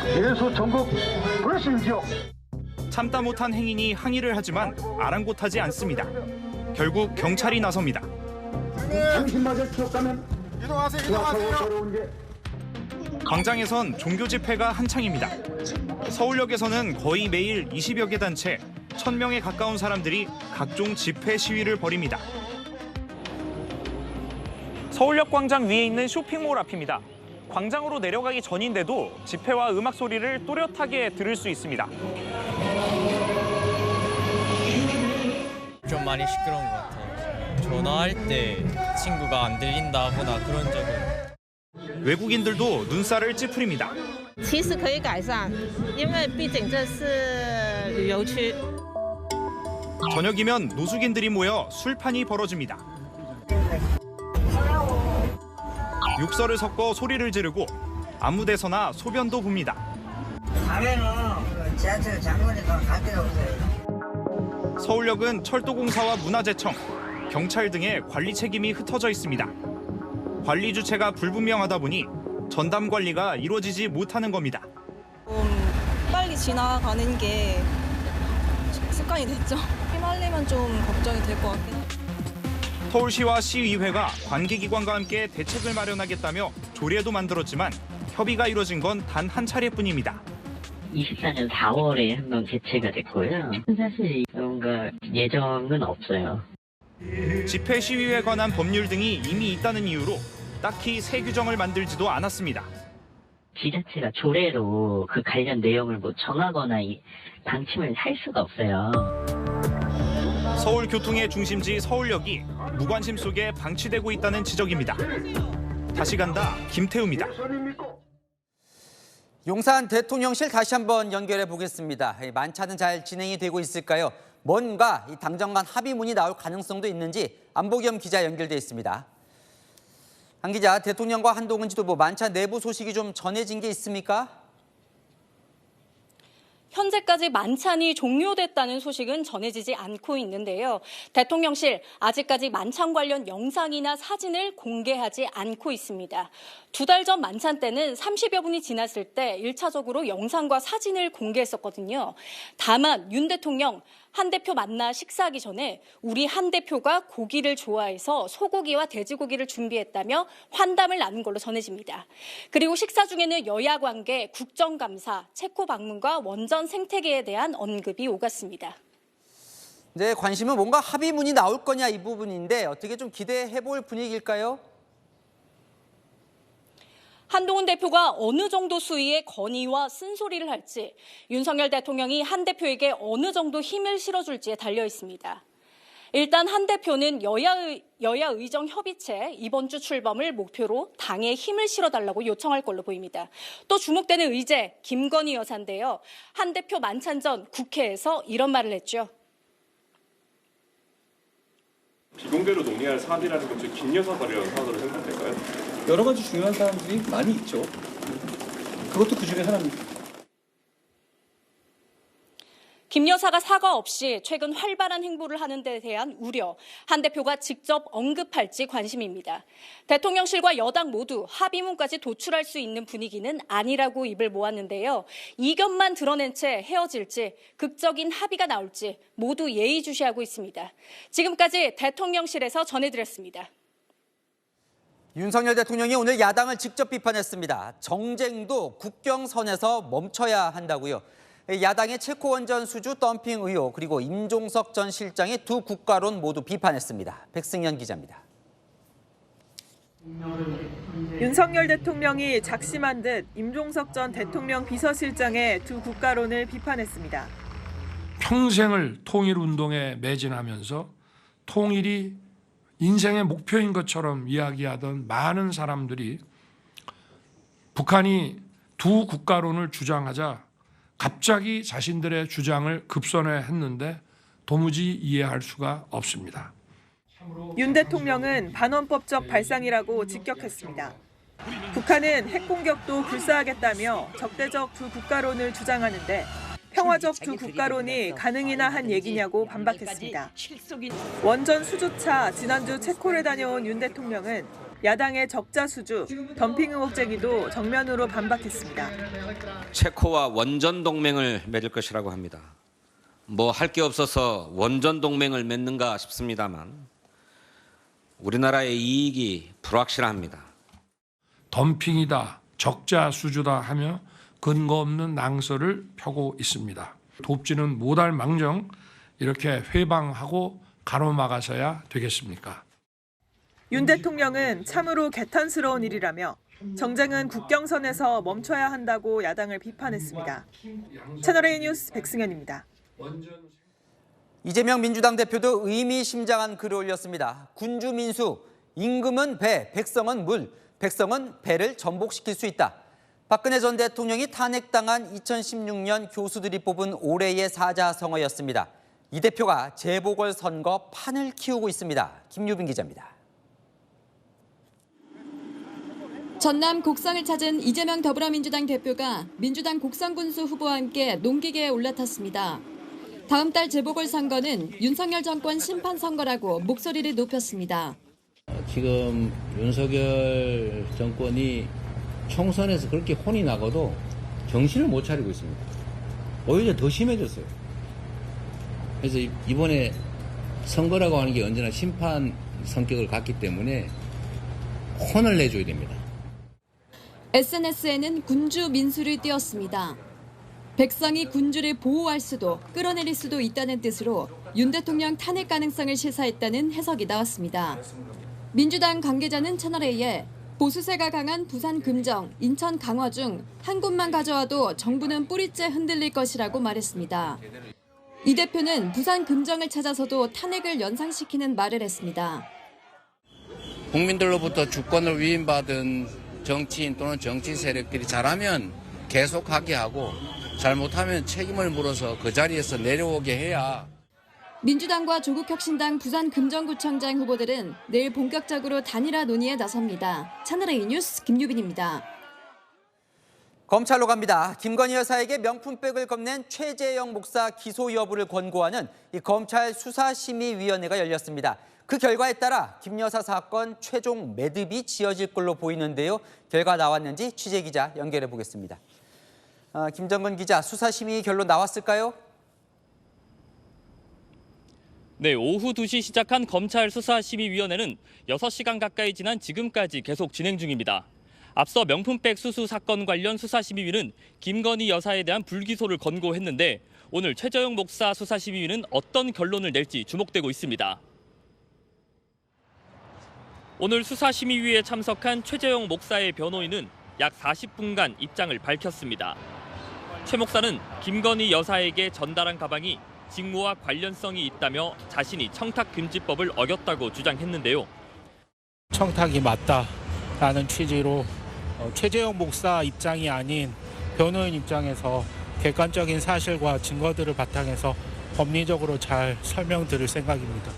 계속 전국 불신지요. 참다 못한 행인이 항의를 하지만 아랑곳하지 않습니다. 결국 경찰이 나섭니다. 당신 맞을 트럭 가면 이동하세요. 광장에선 종교 집회가 한창입니다. 서울역에서는 거의 매일 20여 개 단체, 1,000명에 가까운 사람들이 각종 집회 시위를 벌입니다. 서울역 광장 위에 있는 쇼핑몰 앞입니다. 광장으로 내려가기 전인데도 집회와 음악 소리를 또렷하게 들을 수 있습니다. 좀 많이 시끄러운 것 같아요. 전화할 때 친구가 안 들린다거나 그런 적은. 외국인들도 눈살을 찌푸립니다. 其实可以改善，因为毕竟这是旅游区。 저녁이면 노숙인들이 모여 술판이 벌어집니다. 욕설을 섞어 소리를 지르고 아무 데서나 소변도 봅니다. 밤에는 지하철 장거리가 갈 데가 없어요. 서울역은 철도공사와 문화재청, 경찰 등의 관리 책임이 흩어져 있습니다. 관리 주체가 불분명하다 보니 전담 관리가 이루어지지 못하는 겁니다. 빨리 지나가는 게 습관이 됐죠. 휘말리면 좀 걱정이 될 것 같긴 해요. 서울시와 시의회가 관계기관과 함께 대책을 마련하겠다며 조례도 만들었지만 협의가 이루어진 건 단 한 차례뿐입니다. 24년 4월에 한번 개최가 됐고요. 사실 뭔가 예정은 없어요. 집회 시위에 관한 법률 등이 이미 있다는 이유로 딱히 새 규정을 만들지도 않았습니다. 지자체가 조례로 그 관련 내용을 뭐 정하거나 방침을 할 수가 없어요. 서울 교통의 중심지 서울역이 무관심 속에 방치되고 있다는 지적입니다. 다시 간다 김태우입니다. 용산 대통령실 다시 한번 연결해 보겠습니다. 만찬은 잘 진행이 되고 있을까요? 뭔가 이 당정 간 합의문이 나올 가능성도 있는지 안보겸 기자 연결돼 있습니다. 안 기자, 대통령과 한동훈 지도부 만찬 내부 소식이 좀 전해진 게 있습니까? 현재까지 만찬이 종료됐다는 소식은 전해지지 않고 있는데요. 대통령실 아직까지 만찬 관련 영상이나 사진을 공개하지 않고 있습니다. 2달 전 만찬 때는 30여 분이 지났을 때 1차적으로 영상과 사진을 공개했었거든요. 다만 윤 대통령 한 대표 만나 식사하기 전에 우리 한 대표가 고기를 좋아해서 소고기와 돼지고기를 준비했다며 환담을 나눈 걸로 전해집니다. 그리고 식사 중에는 여야 관계, 국정감사, 체코 방문과 원전 생태계에 대한 언급이 오갔습니다. 네, 관심은 뭔가 합의문이 나올 거냐 이 부분인데 어떻게 좀 기대해 볼 분위기일까요? 한동훈 대표가 어느 정도 수위의 건의와 쓴소리를 할지, 윤석열 대통령이 한 대표에게 어느 정도 힘을 실어줄지에 달려 있습니다. 일단 한 대표는 여야 의정 협의체 이번 주 출범을 목표로 당에 힘을 실어달라고 요청할 걸로 보입니다. 또 주목되는 의제 김건희 여사인데요. 한 대표 만찬 전 국회에서 이런 말을 했죠. 비공개로 논의할 사안이라는 것 중 김 여사 관련 사안으로 생각될까요? 여러 가지 중요한 사람들이 많이 있죠. 그것도 그 중에 하나입니다. 김 여사가 사과 없이 최근 활발한 행보를 하는 데 대한 우려, 한 대표가 직접 언급할지 관심입니다. 대통령실과 여당 모두 합의문까지 도출할 수 있는 분위기는 아니라고 입을 모았는데요. 이견만 드러낸 채 헤어질지, 극적인 합의가 나올지 모두 예의주시하고 있습니다. 지금까지 대통령실에서 전해드렸습니다. 윤석열 대통령이 오늘 야당을 직접 비판했습니다. 정쟁도 국경선에서 멈춰야 한다고요. 야당의 체코 원전 수주 덤핑 의혹 그리고 임종석 전 실장의 두 국가론 모두 비판했습니다. 백승현 기자입니다. 윤석열 대통령이 작심한 듯 임종석 전 대통령 비서실장의 두 국가론을 비판했습니다. 평생을 통일운동에 매진하면서 통일이 인생의 목표인 것처럼 이야기하던 많은 사람들이 북한이 두 국가론을 주장하자 갑자기 자신들의 주장을 급선회했는데 도무지 이해할 수가 없습니다. 윤 대통령은 반헌법적 발상이라고 직격했습니다. 북한은 핵공격도 불사하겠다며 적대적 두 국가론을 주장하는데 평화적 두 국가론이 가능이나 한 얘기냐고 반박했습니다. 원전 수주차 지난주 체코를 다녀온 윤 대통령은 야당의 적자 수주, 덤핑 의혹 제기도 정면으로 반박했습니다. 체코와 원전 동맹을 맺을 것이라고 합니다. 뭐 할 게 없어서 원전 동맹을 맺는가 싶습니다만 우리나라의 이익이 불확실합니다. 덤핑이다, 적자 수주다 하며 근거 없는 낭설을 펴고 있습니다. 돕지는 못할 망정 이렇게 회방하고 가로막아서야 되겠습니까? 윤 대통령은 참으로 개탄스러운 일이라며 정쟁은 국경선에서 멈춰야 한다고 야당을 비판했습니다. 채널A 뉴스 백승현입니다. 이재명 민주당 대표도 의미심장한 글을 올렸습니다. 군주 민수, 임금은 배, 백성은 물, 백성은 배를 전복시킬 수 있다. 박근혜 전 대통령이 탄핵당한 2016년 교수들이 뽑은 올해의 사자성어였습니다. 이 대표가 재보궐선거 판을 키우고 있습니다. 김유빈 기자입니다. 전남 곡성을 찾은 이재명 더불어민주당 대표가 민주당 곡성군수 후보와 함께 농기계에 올라탔습니다. 다음 달 재보궐선거는 윤석열 정권 심판선거라고 목소리를 높였습니다. 지금 윤석열 정권이 총선에서 그렇게 혼이 나고도 정신을 못 차리고 있습니다. 오히려 더 심해졌어요. 그래서 이번에 선거라고 하는 게 언제나 심판 성격을 갖기 때문에 혼을 내줘야 됩니다. SNS에는 군주 민수를 띄웠습니다. 백성이 군주를 보호할 수도 끌어내릴 수도 있다는 뜻으로 윤 대통령 탄핵 가능성을 시사했다는 해석이 나왔습니다. 민주당 관계자는 채널A에 보수세가 강한 부산 금정, 인천 강화 중 한 곳만 가져와도 정부는 뿌리째 흔들릴 것이라고 말했습니다. 이 대표는 부산 금정을 찾아서도 탄핵을 연상시키는 말을 했습니다. 국민들로부터 주권을 위임받은 정치인 또는 정치 세력들이 잘하면 계속하게 하고 잘못하면 책임을 물어서 그 자리에서 내려오게 해야. 민주당과 조국혁신당 부산 금정구청장 후보들은 내일 본격적으로 단일화 논의에 나섭니다. 채널A 뉴스 김유빈입니다. 검찰로 갑니다. 김건희 여사에게 명품백을 건넨 최재형 목사 기소 여부를 권고하는 이 검찰 수사심의위원회가 열렸습니다. 그 결과에 따라 김 여사 사건 최종 매듭이 지어질 걸로 보이는데요. 결과 나왔는지 취재기자 연결해 보겠습니다. 김정근 기자, 수사심의 결론 나왔을까요? 네, 오후 2시 시작한 검찰 수사심의위원회는 6시간 가까이 지난 지금까지 계속 진행 중입니다. 앞서 명품백 수수 사건 관련 수사심의위는 김건희 여사에 대한 불기소를 권고했는데 오늘 최재형 목사 수사심의위는 어떤 결론을 낼지 주목되고 있습니다. 오늘 수사심의위에 참석한 최재형 목사의 변호인은 약 40분간 입장을 밝혔습니다. 최 목사는 김건희 여사에게 전달한 가방이 직무와 관련성이 있다며 자신이 청탁금지법을 어겼다고 주장했는데요. 청탁이 맞다라는 취지로 최재형 목사 입장이 아닌 변호인 입장에서 객관적인 사실과 증거들을 바탕해서 법리적으로 잘 설명드릴 생각입니다.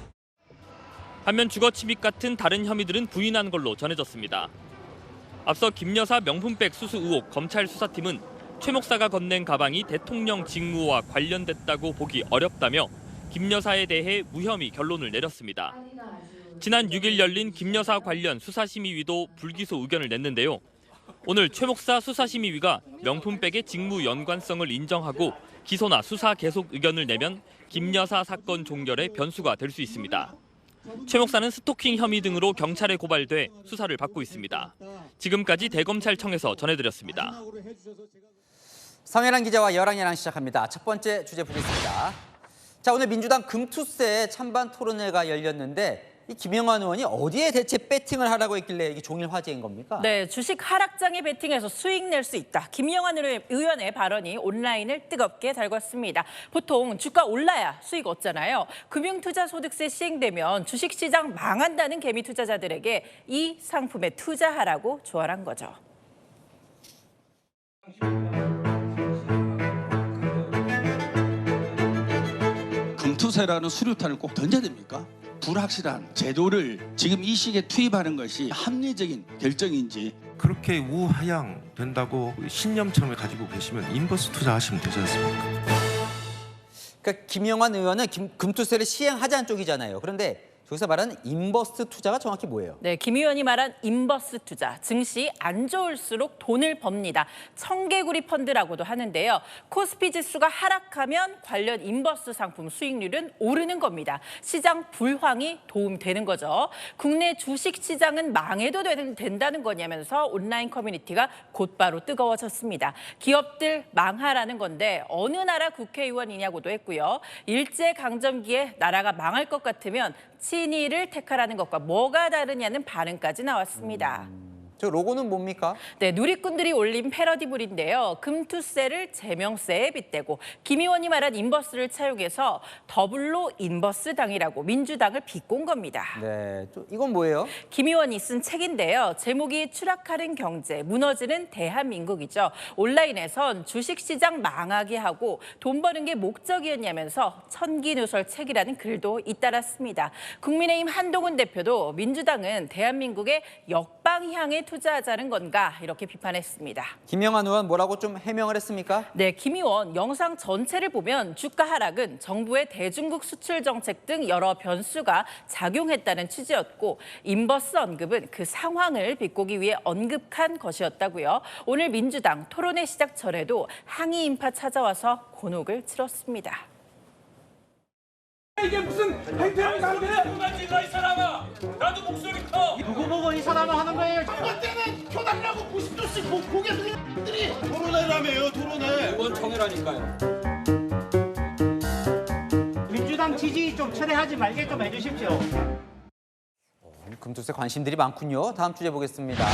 반면 주거침입 같은 다른 혐의들은 부인한 걸로 전해졌습니다. 앞서 김 여사 명품백 수수 의혹 검찰 수사팀은 최 목사가 건넨 가방이 대통령 직무와 관련됐다고 보기 어렵다며 김 여사에 대해 무혐의 결론을 내렸습니다. 지난 6일 열린 김 여사 관련 수사심의위도 불기소 의견을 냈는데요. 오늘 최 목사 수사심의위가 명품백의 직무 연관성을 인정하고 기소나 수사 계속 의견을 내면 김 여사 사건 종결의 변수가 될 수 있습니다. 최 목사는 스토킹 혐의 등으로 경찰에 고발돼 수사를 받고 있습니다. 지금까지 대검찰청에서 전해드렸습니다. 성혜란 기자와 열왕예랑 시작합니다. 첫 번째 주제 보겠습니다. 자, 오늘 민주당 금투세 찬반 토론회가 열렸는데 이 김영환 의원이 어디에 대체 배팅을 하라고 했길래 이게 종일 화제인 겁니까? 네, 주식 하락장에 배팅해서 수익 낼 수 있다. 김영환 의원의 발언이 온라인을 뜨겁게 달궜습니다. 보통 주가 올라야 수익 얻잖아요. 금융투자소득세 시행되면 주식시장 망한다는 개미 투자자들에게 이 상품에 투자하라고 조언한 거죠. 금투세라는 수류탄을 꼭 던져야 됩니까? 불확실한 제도를 지금 이 시기에 투입하는 것이 합리적인 결정인지. 그렇게 우하향 된다고 신념처럼 가지고 계시면 인버스 투자하시면 되지 않습니까? 그러니까 김영환 의원은 금투세를 시행하자는 쪽이잖아요. 그런데 여기서 말하는 인버스 투자가 정확히 뭐예요? 네, 김 의원이 말한 인버스 투자, 증시 안 좋을수록 돈을 법니다. 청개구리 펀드라고도 하는데요. 코스피 지수가 하락하면 관련 인버스 상품 수익률은 오르는 겁니다. 시장 불황이 도움되는 거죠. 국내 주식 시장은 망해도 된다는 거냐면서 온라인 커뮤니티가 곧바로 뜨거워졌습니다. 기업들 망하라는 건데 어느 나라 국회의원이냐고도 했고요. 일제강점기에 나라가 망할 것 같으면 친일을 택하라는 것과 뭐가 다르냐는 반응까지 나왔습니다. 저 로고는 뭡니까? 네, 누리꾼들이 올린 패러디물인데요. 금투세를 제명세에 빗대고 김 의원이 말한 인버스를 차용해서 더블로 인버스당이라고 민주당을 비꼰 겁니다. 네, 또 이건 뭐예요? 김 의원이 쓴 책인데요. 제목이 추락하는 경제, 무너지는 대한민국이죠. 온라인에선 주식시장 망하게 하고 돈 버는 게 목적이었냐면서 천기누설 책이라는 글도 잇따랐습니다. 국민의힘 한동훈 대표도 민주당은 대한민국의 역방향에 투자하자는 건가 이렇게 비판했습니다. 김영환 의원 뭐라고 좀 해명을 했습니까? 네, 김 의원 영상 전체를 보면 주가 하락은 정부의 대중국 수출 정책 등 여러 변수가 작용했다는 취지였고 인버스 언급은 그 상황을 비꼬기 위해 언급한 것이었다고요. 오늘 민주당 토론회 시작 전에도 항의 인파 찾아와서 곤혹을 치렀습니다. 이게 무슨 팽팽한 강대야? 누가 찍어 이 사람아? 나도 목소리 커. 누구 보고 이 사람아 하는 거예요? 선거 때는 켜달라고 90도씩 고개 숙이는 들이 토론회라며요, 토론회. 이번 청해라니까요. 민주당 지지 좀 철회하지 말게 좀 해주십시오. 금투세 관심들이 많군요. 다음 주제 보겠습니다.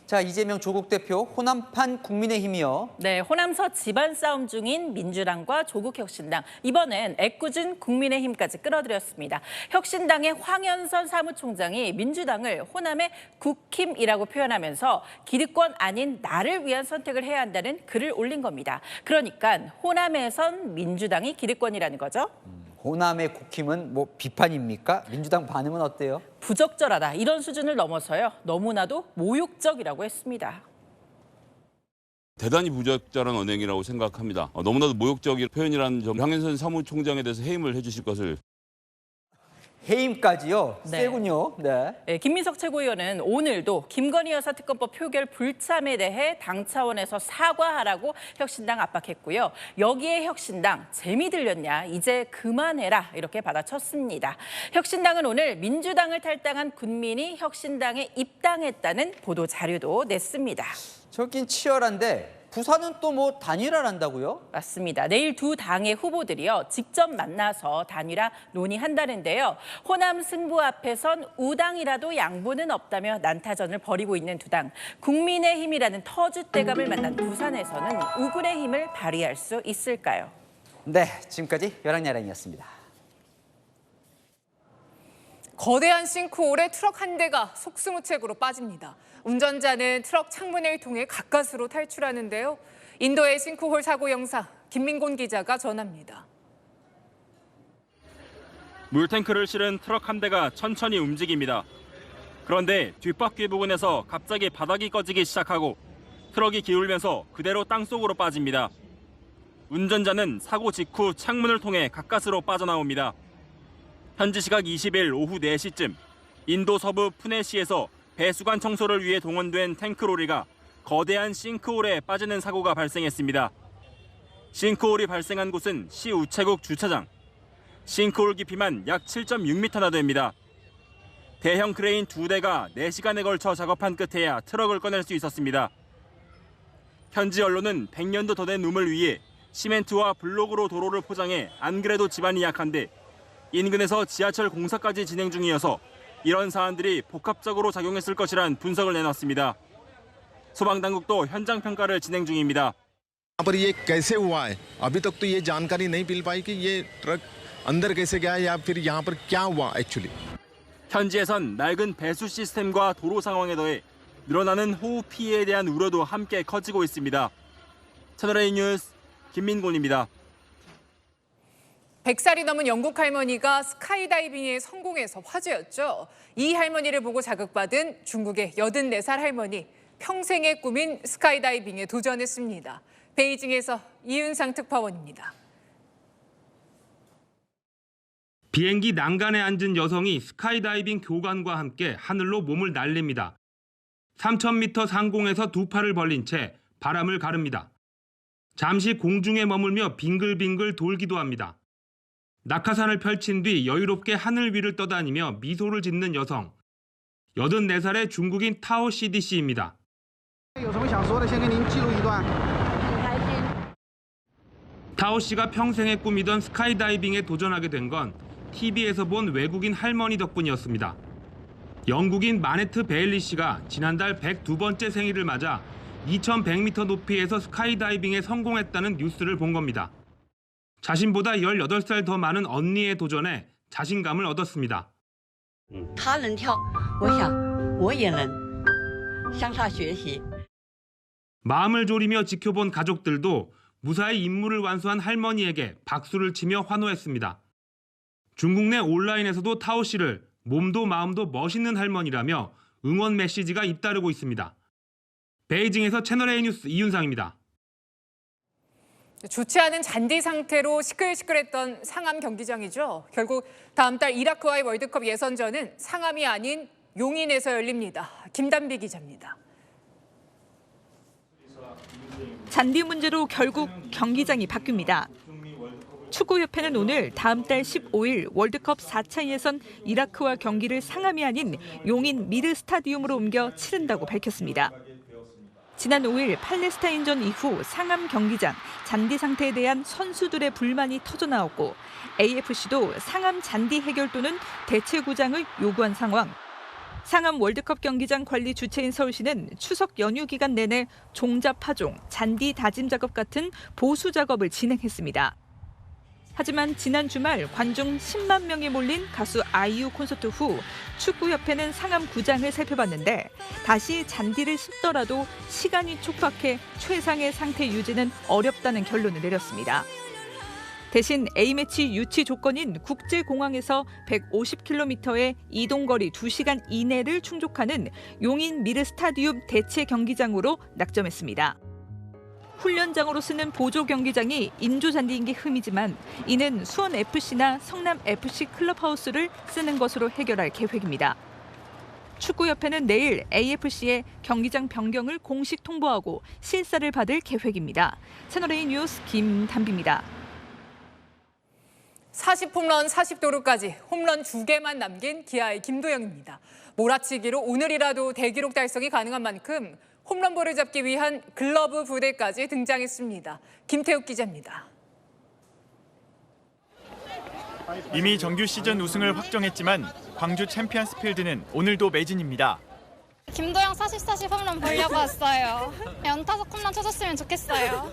자, 이재명 조국 대표 호남판 국민의힘이요. 네, 호남서 집안 싸움 중인 민주당과 조국혁신당. 이번엔 애꿎은 국민의힘까지 끌어들였습니다. 혁신당의 황현선 사무총장이 민주당을 호남의 국힘이라고 표현하면서 기득권 아닌 나를 위한 선택을 해야 한다는 글을 올린 겁니다. 그러니까 호남에선 민주당이 기득권이라는 거죠. 호남의 국힘은 뭐 비판입니까? 민주당 반응은 어때요? 부적절하다 이런 수준을 넘어서요. 너무나도 모욕적이라고 했습니다. 대단히 부적절한 언행이라고 생각합니다. 너무나도 모욕적인 표현이라는 점 황현선 사무총장에 대해서 해임을 해주실 것을. 해임까지요? 네. 세군요. 네. 네, 김민석 최고위원은 오늘도 김건희 여사 특검법 표결 불참에 대해 당 차원에서 사과하라고 혁신당 압박했고요. 여기에 혁신당 재미 들렸냐 이제 그만해라 이렇게 받아쳤습니다. 혁신당은 오늘 민주당을 탈당한 군민이 혁신당에 입당했다는 보도 자료도 냈습니다. 저긴 치열한데 부산은 또 뭐 단일화한다고요? 맞습니다. 내일 두 당의 후보들이요 직접 만나서 단일화 논의한다는데요. 호남 승부 앞에선 우당이라도 양보는 없다며 난타전을 벌이고 있는 두 당. 국민의힘이라는 터줏대감을 만난 부산에서는 우군의 힘을 발휘할 수 있을까요? 네, 지금까지 열악야랑이었습니다. 거대한 싱크홀에 트럭 한 대가 속수무책으로 빠집니다. 운전자는 트럭 창문을 통해 가까스로 탈출하는데요. 인도의 싱크홀 사고 영상, 김민곤 기자가 전합니다. 물탱크를 실은 트럭 한 대가 천천히 움직입니다. 그런데 뒷바퀴 부분에서 갑자기 바닥이 꺼지기 시작하고 트럭이 기울면서 그대로 땅속으로 빠집니다. 운전자는 사고 직후 창문을 통해 가까스로 빠져나옵니다. 현지 시각 20일 오후 4시쯤 인도 서부 푸네시에서 배수관 청소를 위해 동원된 탱크로리가 거대한 싱크홀에 빠지는 사고가 발생했습니다. 싱크홀이 발생한 곳은 시 우체국 주차장. 싱크홀 깊이만 약 7.6m나 됩니다. 대형 크레인 2대가 4시간에 걸쳐 작업한 끝에야 트럭을 꺼낼 수 있었습니다. 현지 언론은 100년도 더 된 우물 위에 시멘트와 블록으로 도로를 포장해 안 그래도 집안이 약한데 인근에서 지하철 공사까지 진행 중이어서 이런 사안들이 복합적으로 작용했을 것이란 분석을 내놨습니다. 소방당국도 현장 평가를 진행 중입니다. यहाँ पर ये कैसे हुआ है अभी तक तो ये जानकारी नहीं मिल पाई कि ये ट्रक अंदर कैसे गया या फिर यहाँ पर क्या हुआ एक्चुअली. 현지에선 낡은 배수 시스템과 도로 상황에 더해 늘어나는 호우 피해에 대한 우려도 함께 커지고 있습니다. 채널A 뉴스 김민곤입니다. 100살이 넘은 영국 할머니가 스카이다이빙에 성공해서 화제였죠. 이 할머니를 보고 자극받은 중국의 84살 할머니. 평생의 꿈인 스카이다이빙에 도전했습니다. 베이징에서 이윤상 특파원입니다. 비행기 난간에 앉은 여성이 스카이다이빙 교관과 함께 하늘로 몸을 날립니다. 3,000m 상공에서 두 팔을 벌린 채 바람을 가릅니다. 잠시 공중에 머물며 빙글빙글 돌기도 합니다. 낙하산을 펼친 뒤 여유롭게 하늘 위를 떠다니며 미소를 짓는 여성. 84살의 중국인 타오 CDC입니다. 타오 씨가 평생의 꿈이던 스카이다이빙에 도전하게 된 건 TV에서 본 외국인 할머니 덕분이었습니다. 영국인 마네트 베일리 씨가 지난달 102번째 생일을 맞아 2100m 높이에서 스카이다이빙에 성공했다는 뉴스를 본 겁니다. 자신보다 18살 더 많은 언니의 도전에 자신감을 얻었습니다. 他能跳，我想我也能向他学习。 마음을 졸이며 지켜본 가족들도 무사히 임무를 완수한 할머니에게 박수를 치며 환호했습니다. 중국 내 온라인에서도 타오 씨를 몸도 마음도 멋있는 할머니라며 응원 메시지가 잇따르고 있습니다. 베이징에서 채널A 뉴스 이윤상입니다. 좋지 않은 잔디 상태로 시끌시끌했던 상암 경기장이죠. 결국 다음 달 이라크와의 월드컵 예선전은 상암이 아닌 용인에서 열립니다. 김단비 기자입니다. 잔디 문제로 결국 경기장이 바뀝니다. 축구협회는 오늘 다음 달 15일 월드컵 4차 예선 이라크와 경기를 상암이 아닌 용인 미르 스타디움으로 옮겨 치른다고 밝혔습니다. 지난 5일 팔레스타인전 이후 상암 경기장 잔디 상태에 대한 선수들의 불만이 터져나왔고 AFC도 상암 잔디 해결 또는 대체 구장을 요구한 상황. 상암 월드컵 경기장 관리 주체인 서울시는 추석 연휴 기간 내내 종자 파종, 잔디 다짐 작업 같은 보수 작업을 진행했습니다. 하지만 지난 주말 관중 10만 명이 몰린 가수 아이유 콘서트 후 축구협회는 상암 구장을 살펴봤는데 다시 잔디를 씹더라도 시간이 촉박해 최상의 상태 유지는 어렵다는 결론을 내렸습니다. 대신 A매치 유치 조건인 국제공항에서 150km의 이동거리 2시간 이내를 충족하는 용인 미르 스타디움 대체 경기장으로 낙점했습니다. 훈련장으로 쓰는 보조 경기장이 인조 잔디인 게 흠이지만 이는 수원FC나 성남FC 클럽하우스를 쓰는 것으로 해결할 계획입니다. 축구협회는 내일 AFC에 경기장 변경을 공식 통보하고 실사를 받을 계획입니다. 채널A 뉴스 김단비입니다. 40홈런 40도루까지 홈런 2개만 남긴 기아의 김도영입니다. 몰아치기로 오늘이라도 대기록 달성이 가능한 만큼 홈런볼을 잡기 위한 글러브 부대까지 등장했습니다. 김태욱 기자입니다. 이미 정규 시즌 우승을 확정했지만 광주 챔피언스 필드는 오늘도 매진입니다. 김도영 40-40 홈런 보려고 왔어요. 연타석 홈런 쳐줬으면 좋겠어요.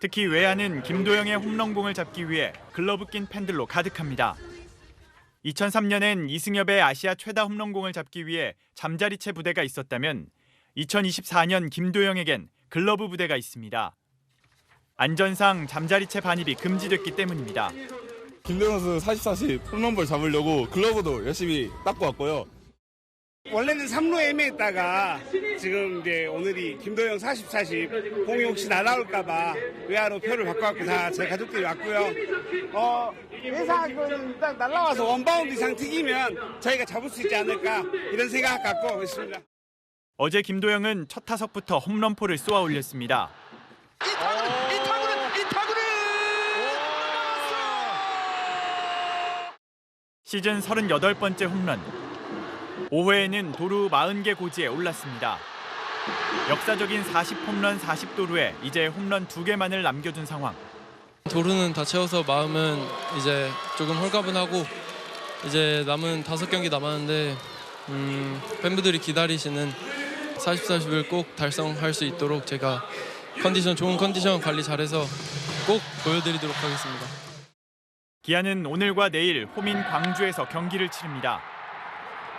특히 외야는 김도영의 홈런공을 잡기 위해 글러브 낀 팬들로 가득합니다. 2003년엔 이승엽의 아시아 최다 홈런공을 잡기 위해 잠자리채 부대가 있었다면 2024년 김도영에겐 글러브 부대가 있습니다. 안전상 잠자리채 반입이 금지됐기 때문입니다. 김도영 선수 40-40 홈런볼 잡으려고 글러브도 열심히 닦고 왔고요. 원래는 3루 애매했다가 지금 이제 오늘이 김도영 40-40 공이 혹시 날아올까봐 외야로 표를 바꿔갖고 다 제 가족들이 왔고요. 예상하기로는 일단 날아와서 원바운드 이상 튀기면 저희가 잡을 수 있지 않을까 이런 생각 갖고 있습니다. 어제 김도영은 첫 타석부터 홈런포를 쏘아 올렸습니다. 이 타구를 시즌 38번째 홈런. 5회에는 도루 40개 고지에 올랐습니다. 역사적인 40홈런 40도루에 이제 홈런 2개만을 남겨둔 상황. 도루는 다 채워서 마음은 이제 조금 홀가분하고 이제 남은 5경기 남았는데 팬분들이 기다리시는 40-40을 꼭 달성할 수 있도록 제가 좋은 컨디션 관리 잘해서 꼭 보여드리도록 하겠습니다. 기아는 오늘과 내일 홈인 광주에서 경기를 치릅니다.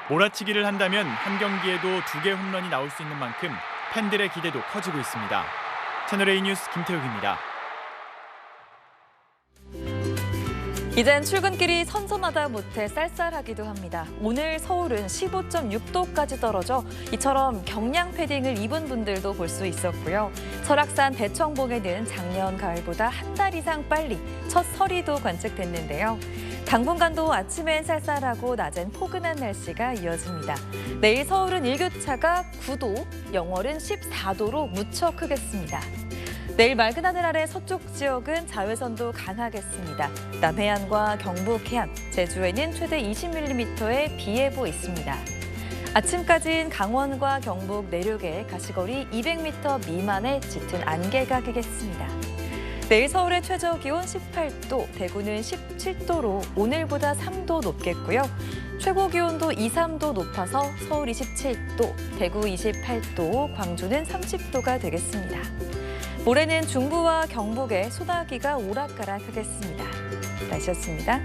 몰아치기를 한다면 한 경기에도 2개 홈런이 나올 수 있는 만큼 팬들의 기대도 커지고 있습니다. 채널A 뉴스 김태욱입니다. 이젠 출근길이 선선하다 못해 쌀쌀하기도 합니다. 오늘 서울은 15.6도까지 떨어져 이처럼 경량 패딩을 입은 분들도 볼 수 있었고요. 설악산 대청봉에는 작년 가을보다 한 달 이상 빨리 첫 서리도 관측됐는데요. 당분간도 아침엔 쌀쌀하고 낮엔 포근한 날씨가 이어집니다. 내일 서울은 일교차가 9도, 영월은 14도로 무척 크겠습니다. 내일 맑은 하늘 아래 서쪽 지역은 자외선도 강하겠습니다. 남해안과 경북 해안, 제주에는 최대 20mm의 비 예보 있습니다. 아침까지는 강원과 경북 내륙에 가시거리 200m 미만의 짙은 안개가 끼겠습니다. 내일 서울의 최저 기온 18도, 대구는 17도로 오늘보다 3도 높겠고요. 최고 기온도 2, 3도 높아서 서울 27도, 대구 28도, 광주는 30도가 되겠습니다. 모레는 중부와 경북에 소나기가 오락가락하겠습니다. 날씨였습니다.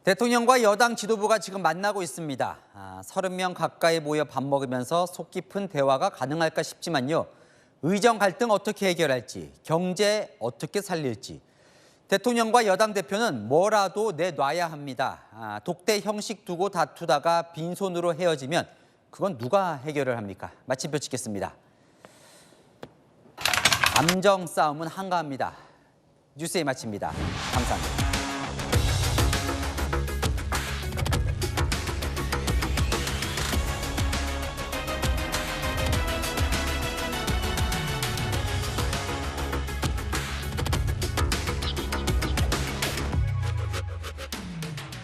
대통령과 여당 지도부가 지금 만나고 있습니다. 30명 가까이 모여 밥 먹으면서 속 깊은 대화가 가능할까 싶지만요. 의정 갈등 어떻게 해결할지, 경제 어떻게 살릴지. 대통령과 여당 대표는 뭐라도 내놔야 합니다. 독대 형식 두고 다투다가 빈손으로 헤어지면 그건 누가 해결을 합니까? 마침표 찍겠습니다. 감정 싸움은 한가합니다. 뉴스에 마칩니다. 감사합니다.